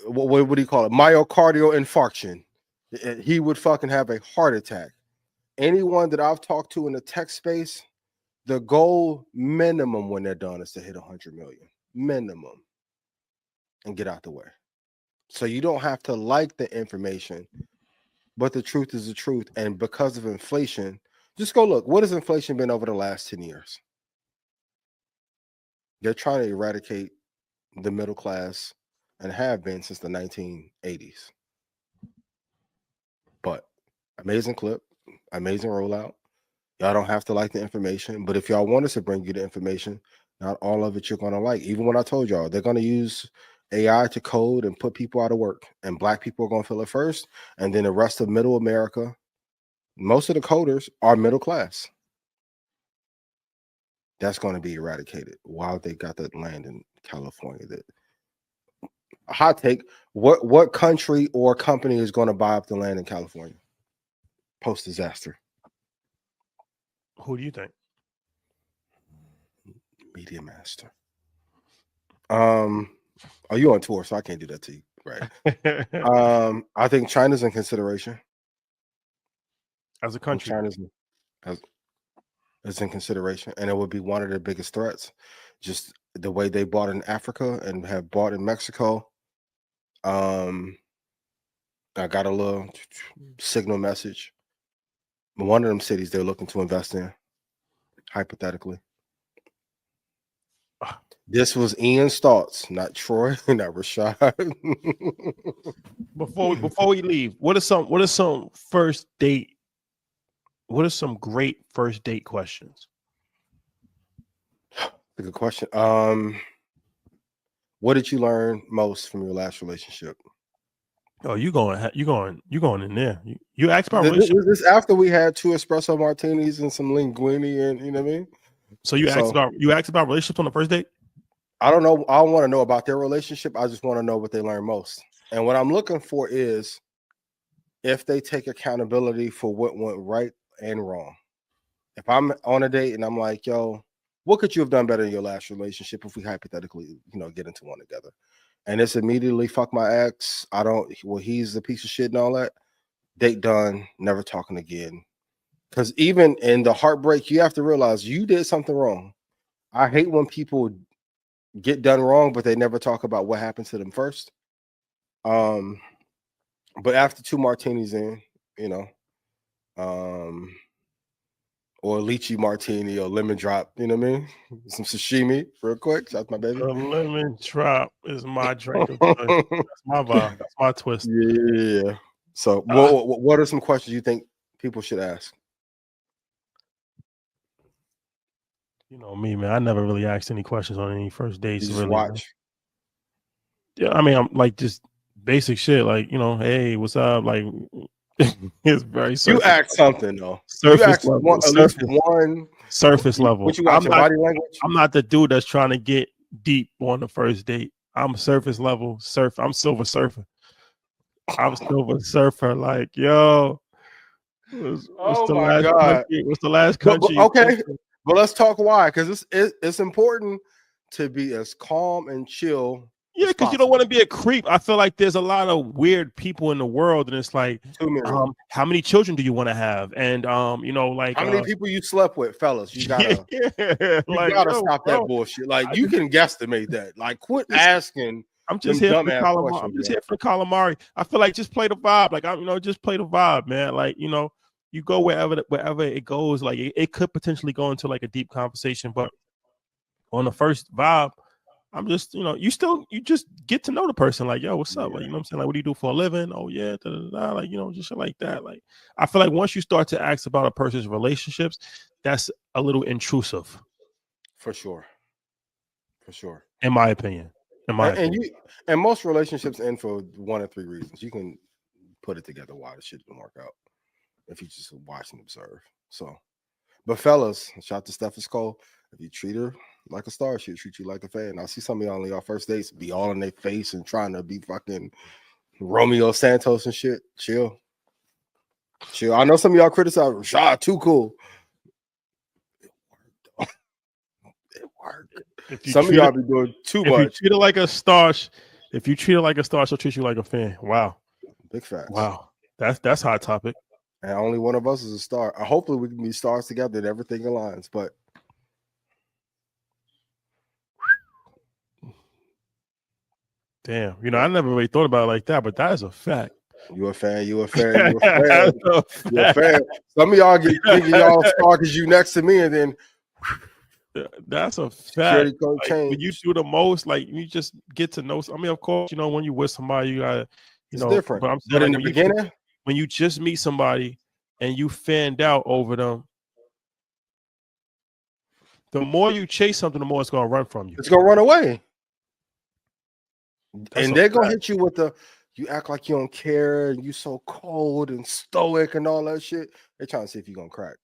what do you call it? Myocardial infarction. He would fucking have a heart attack. Anyone that I've talked to in the tech space, the goal minimum when they're done is to hit 100 million. Minimum. And get out the way. So you don't have to like the information, but the truth is the truth. And because of inflation, just go look. What has inflation been over the last 10 years? They're trying to eradicate the middle class and have been since the 1980s. But amazing clip, amazing rollout. Y'all don't have to like the information, but if y'all want us to bring you the information, not all of it you're going to like. Even when I told y'all, they're going to use AI to code and put people out of work, and black people are going to feel it first, and then the rest of middle America, most of the coders are middle class. That's going to be eradicated while they got that land in California. That a hot take. What country or company is going to buy up the land in California post disaster? Who do you think? Media Master. Are you on tour? So I can't do that to you, right? I think China's in consideration as a country. Is in consideration, and it would be one of the biggest threats. Just the way they bought in Africa and have bought in Mexico. I got a little signal message. One of them cities they're looking to invest in, hypothetically. This was Ian's thoughts, not Troy, not Rashad. Before we leave, what are some first date? What are some great first date questions? A good question. What did you learn most from your last relationship? Oh, you going in there. You asked about relationship. This after we had 2 espresso martinis and some linguine, and you know what I mean. So you asked about relationships on the first date? I don't know. I don't want to know about their relationship. I just want to know what they learn most. And what I'm looking for is if they take accountability for what went right and wrong. If I'm on a date and I'm like, yo, what could you have done better in your last relationship if we hypothetically, get into one together? And it's immediately fuck my ex. He's a piece of shit and all that. Date done, never talking again. Because even in the heartbreak, you have to realize you did something wrong. I hate when people get done wrong, but they never talk about what happened to them first. But after 2 martinis in, or a lychee martini or lemon drop, you know what I mean? Some sashimi real quick. Shout out to my baby. The lemon drop is my drink of choice. That's my vibe. That's my twist. Yeah. So what are some questions you think people should ask? You know me, man. I never really asked any questions on any first dates. You just really, watch. Man. Yeah, I mean, I'm like just basic shit, like hey, what's up? Like, it's very surface. You ask something though. Surface level. At least one surface level. What you watching? Body language? I'm not the dude that's trying to get deep on the first date. I'm surface level. I'm silver surfer. I'm silver surfer. Like, yo, what's the last country? What's the last country? Okay. But let's talk why, because it's important to be as calm and chill. Yeah, because you don't want to be a creep. I feel like there's a lot of weird people in the world, and it's like, how many children do you want to have? And like how many people you slept with, fellas? You gotta, stop that bullshit. Like you can guesstimate that. Like quit asking. I'm just here for the calamari. I'm just here for the calamari. I feel like just play the vibe. Like just play the vibe, man. Like you go wherever it goes. Like it could potentially go into like a deep conversation, but on the first vibe, I'm just you just get to know the person. Like, yo, what's up? Like, I'm saying, like, what do you do for a living? Oh yeah, like just shit like that. Like, I feel like once you start to ask about a person's relationships, that's a little intrusive. For sure. In my opinion. And most relationships end for 1 or 3 reasons. You can put it together why the shit didn't work out if you just watch and observe. So, but fellas, shout out to Stephanie Cole. If you treat her like a star, she'll treat you like a fan. I see some of y'all on your first dates be all in their face and trying to be fucking Romeo Santos and shit. Chill. I know some of y'all criticize Rashad too cool. It worked. Some of y'all be doing too much. If you treat her like a star, she'll treat you like a fan. Wow. Big facts. Wow. That's hot topic. And only one of us is a star. Hopefully we can be stars together and everything aligns. But damn, I never really thought about it like that, but that is a fact. You a fan. Some of y'all get thinking y'all a star because you next to me, and then that's a fact. Like, when you do the most, like you just get to know. I mean, of course, when you with somebody, you gotta, it's different. But I'm saying, in the beginning, when you just meet somebody and you fanned out over them, the more you chase something, the more it's gonna run from you. It's gonna run away. And they're gonna hit you with you act like you don't care and you so cold and stoic and all that shit. They're trying to see if you're gonna crack.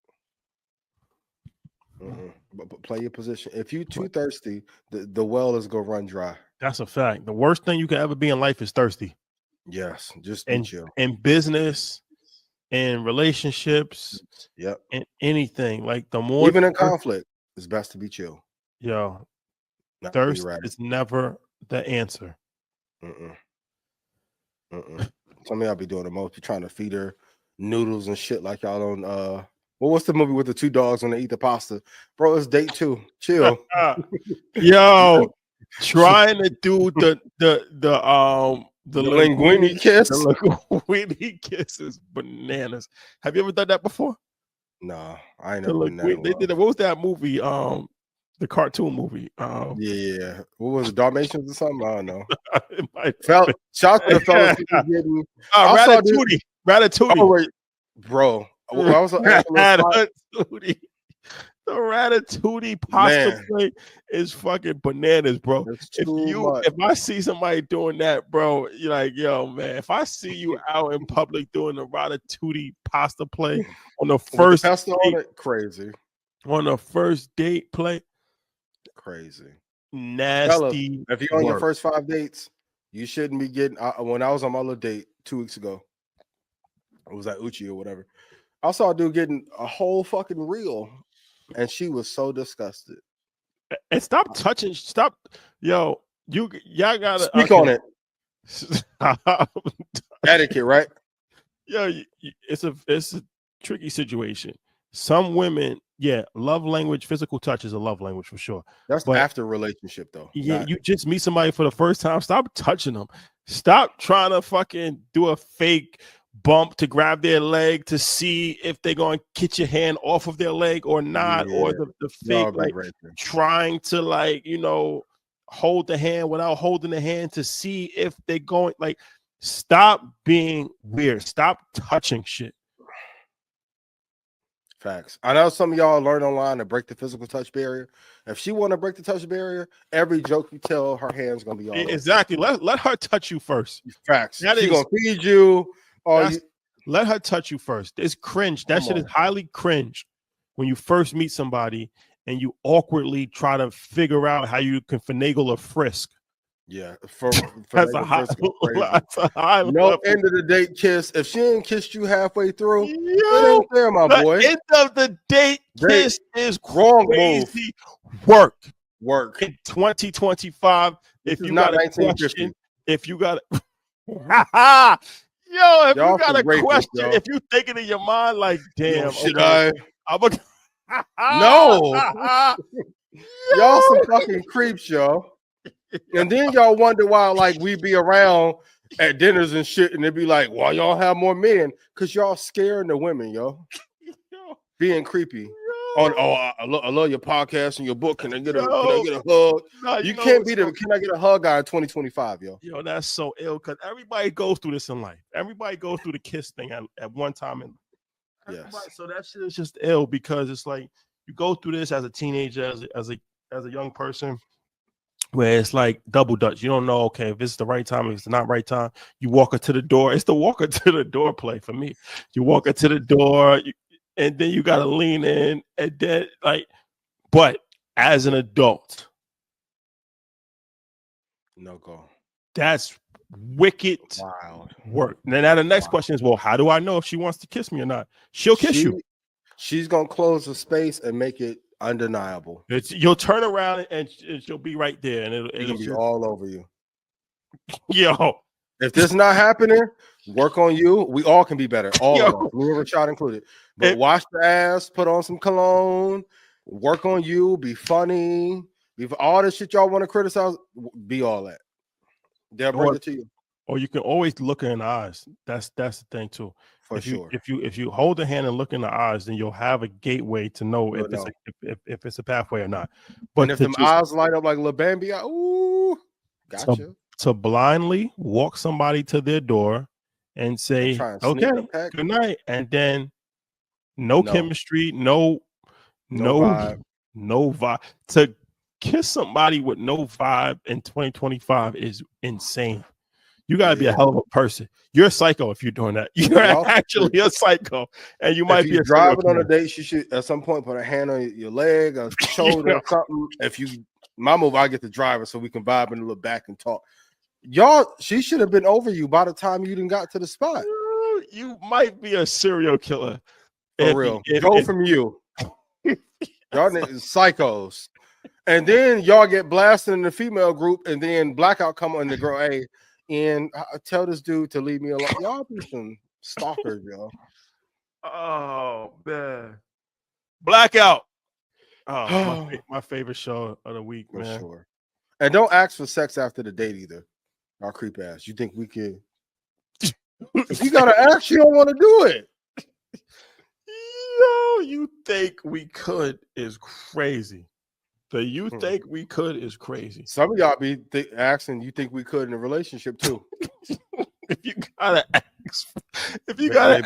But play your position. If you're too thirsty, the well is gonna run dry. That's a fact. The worst thing you can ever be in life is thirsty. Yes, just chill. In business, in relationships, in anything. Like the more even in conflict, it's best to be chill. Yo, thirst is never the answer. Some of y'all be doing the most. You're trying to feed her noodles and shit like y'all on what's the movie with the 2 dogs when they eat the pasta? Bro, it's date 2. Chill. Yo, trying to do the linguini kiss. The linguini kiss is bananas. Have you ever done that before? No, I ain't never done that. They did it. What was that movie? The cartoon movie. Yeah. What was it? Dalmatians or something? I don't know. Shout to the fellas getting Ratatouille. Ratatouille. Oh, wait. Bro. I was Ratatouille. The Ratatouille pasta plate is fucking bananas, bro. If I see somebody doing that, bro, you're like, yo, man, if I see you out in public doing the Ratatouille pasta play on the first date, crazy. On the first date play. Crazy. nasty. If you're on your work. first 5 dates, you shouldn't be getting. When I was on my little date 2 weeks ago, it was at Uchi or whatever. I saw a dude getting a whole fucking reel, and she was so disgusted. And stop touching. Stop, y'all gotta Speak on it. Etiquette, right? Yo, it's a tricky situation. Some women, love language, physical touch is a love language for sure. That's But after relationship, though. yeah, you just meet somebody for the first time. Stop touching them. Stop trying to fucking do a fake bump to grab their leg to see if they're going to get your hand off of their leg or not, or the fake trying to hold the hand without holding the hand to see if they're going stop being weird. Stop touching shit. Facts. I know some of y'all learn online to break the physical touch barrier. If she want to break the touch barrier, every joke you tell, her hand's gonna be all exactly. Let her touch you first. Facts. She's gonna feed you. Let her touch you first. It's cringe. That shit is highly cringe when you first meet somebody and you awkwardly try to figure out how you can finagle a frisk. Yeah, that's a high no level. End of the date kiss. If she ain't kissed you halfway through, it ain't fair, my boy. End of the date kiss is wrong crazy move. Work in 2025. If you got a question, if you got a yo, if you got a question, if you thinking in your mind like, damn, should I? No, y'all some fucking creeps, yo. And then y'all wonder why, we be around at dinners and shit, and they be like, "Why y'all have more men?" Because y'all scaring the women, yo. Being creepy. I love your podcast and your book. Can I get a hug? No, you can't be the. Can I get a hug guy in 2025, yo? Yo, that's so ill because everybody goes through this in life. Everybody goes through the kiss thing at one time in life. Yes. So that shit is just ill because it's like you go through this as a teenager, as a young person. Where it's like double dutch. You don't know, okay, if it's the right time, if it's not right time. You walk her to the door. It's the walker to the door play for me. You walk her to the door, and then you got to lean in. And then, but as an adult, no go. That's wicked work. And then now the next question is, well, how do I know if she wants to kiss me or not? She'll kiss you. She's going to close the space and make it undeniable. You'll turn around and she'll be right there, and it'll be all over you. Yo, if this not happening, work on you. We all can be better. All of us, me and Rashad included. But wash the ass, put on some cologne, work on you, be funny, be all the shit y'all want to criticize. Be all that. They'll bring it to you. Or you can always look her in the eyes. That's the thing too. For sure. If you hold the hand and look in the eyes, then you'll have a gateway to know if it's a pathway or not. But and if them eyes light up like LaBambi, ooh, gotcha. To blindly walk somebody to their door and say, "Okay, good night," and then no chemistry, no vibe. To kiss somebody with no vibe in 2025 is insane. You gotta be a hell of a person. You're a psycho if you're doing that. You're actually a psycho, and you might be driving on a date. You should at some point put a hand on your leg or shoulder or something. If you, my move, I get the driver so we can vibe and look back and talk. Y'all, she should have been over you by the time you didn't got to the spot. You might be a serial killer. For real. Go from you. Y'all niggas psychos. And then y'all get blasted in the female group, and then blackout come on the girl. Hey, and I tell this dude to leave me alone. Y'all be some stalkers, yo. Oh man, blackout. Oh, my favorite show of the week, for man. Sure. And don't ask for sex after the date either. Our creep ass. You think we can? If you gotta ask, you don't want to do it. Yo, you think we could is crazy. The you think we could is crazy. Some of y'all be asking, you think we could in a relationship too? If you gotta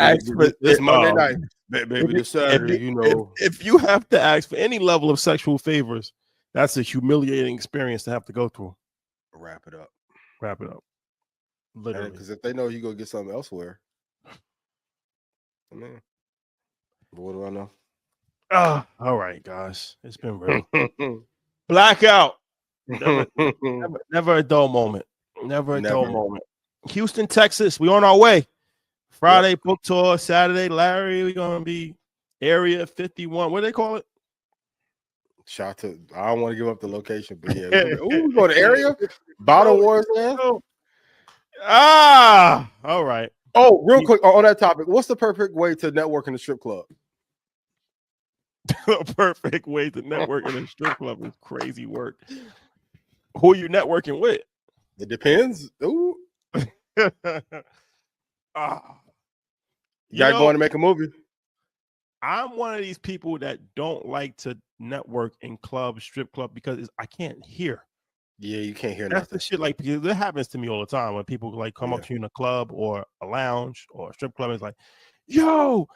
ask for this Monday night, maybe this Saturday, if you have to ask for any level of sexual favors, that's a humiliating experience to have to go through. Wrap it up. Literally, because if they know you go get something elsewhere, man. But what do I know? All right, guys. It's been real. Blackout. Never a dull moment. Never a dull Never. moment. Houston, Texas. We on our way. Friday book tour. Saturday, Larry. We're gonna be Area 51. What do they call it? Shout to. I don't want to give up the location, but yeah. We go to area. Bottle Wars, man. All right. Oh, real quick on that topic. What's the perfect way to network in a strip club? A perfect way to network in a strip club is crazy work. Who are you networking with? It depends. Ooh. You Y'all going to make a movie? I'm one of these people that don't like to network in clubs, strip club, because I can't hear. Yeah, you can't hear That's nothing. the shit. Like, because it happens to me all the time when people like come up to you in a club or a lounge or a strip club. And it's like, yo,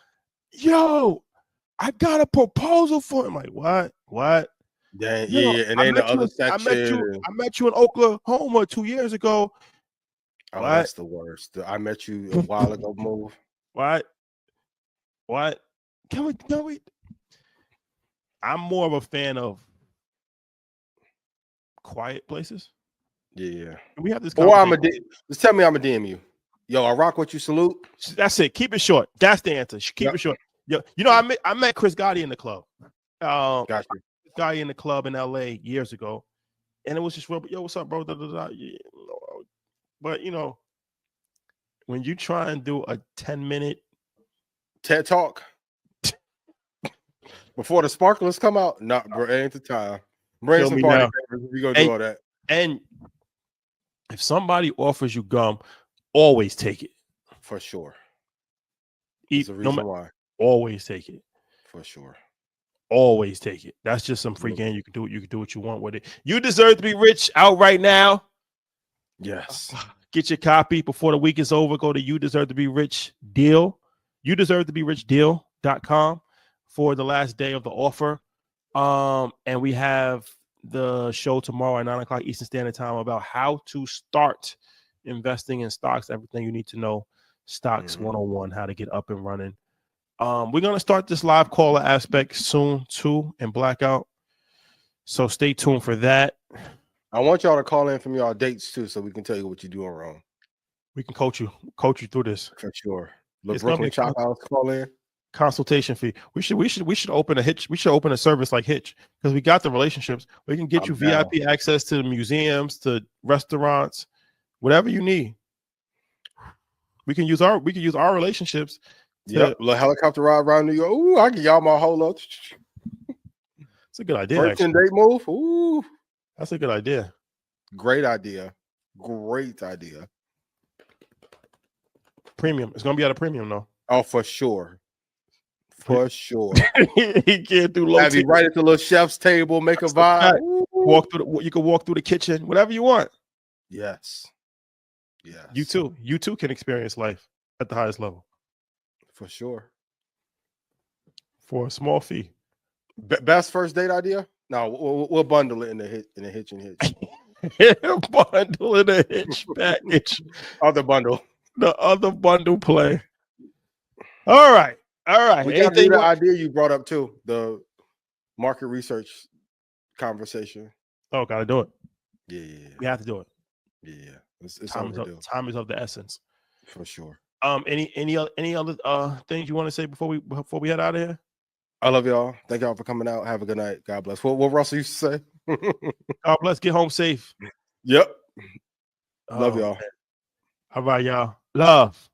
I got a proposal for him. Like, what? Yeah, Yo, and then the other section. I met you in Oklahoma 2 years ago. Oh, What? that's the worst. I met you a while ago. Move. What? Can we? I'm more of a fan of quiet places. Yeah. And we have this Or conversation. just tell me I'm a DM you. Yo, I rock what you salute. That's it. Keep it short. That's the answer. Keep it short. Yo, I met Chris Gotti in the club. Got you. Guy in the club in LA years ago, and it was just, yo, what's up, bro? Yeah. But when you try and do a 10-minute TED Talk before the sparklers come out, bro, ain't the time. Bring some party favors if you gonna do all that. And if somebody offers you gum, always take it. For sure. Eat the reason why. Always take it. For sure. Always take it. That's just some free game. You can do it. You can do what you want with it. You Deserve to Be Rich out right now. Yes. Get your copy before the week is over. Go to You Deserve to Be Rich deal. You Deserve to Be Rich deal.com for the last day of the offer. And we have the show tomorrow at 9 o'clock Eastern Standard Time about how to start investing in stocks, everything you need to know. Stocks 101, how to get up and running. We're going to start this live caller aspect soon too in Blackout. So stay tuned for that. I want y'all to call in from y'all dates too, so we can tell you what you're doing wrong. We can coach you through this. For sure. The Brooklyn Chop House, call in. Consultation fee. We should open a Hitch. We should open a service like Hitch because we got the relationships. We can get you VIP access to the museums, to restaurants, whatever you need. We can use our relationships. Yep, little helicopter ride around New York. Ooh, I give y'all my whole lot. It's a good idea. First and date move. Ooh, that's a good idea. Great idea. Great idea. Premium. It's gonna be at a premium though. Oh, for sure. For sure. He can't do low. Have you right at the little chef's table, make a vibe. You can walk through the kitchen, whatever you want. Yes. Yes. You too can experience life at the highest level. For sure. For a small fee. Best first date idea? No, we'll bundle it in the hitch and hitch. Bundle in a hitch package. Other bundle. The other bundle play. All right. We got to do the idea you brought up too. The market research conversation. Oh, gotta do it. Yeah. We have to do it. Yeah. It's time is of the essence. For sure. Any other things you want to say before we head out of here? I love y'all. Thank y'all for coming out. Have a good night. God bless. What Russell used to say. God bless. Get home safe. Yep. Love y'all. Man. All right, y'all. Love.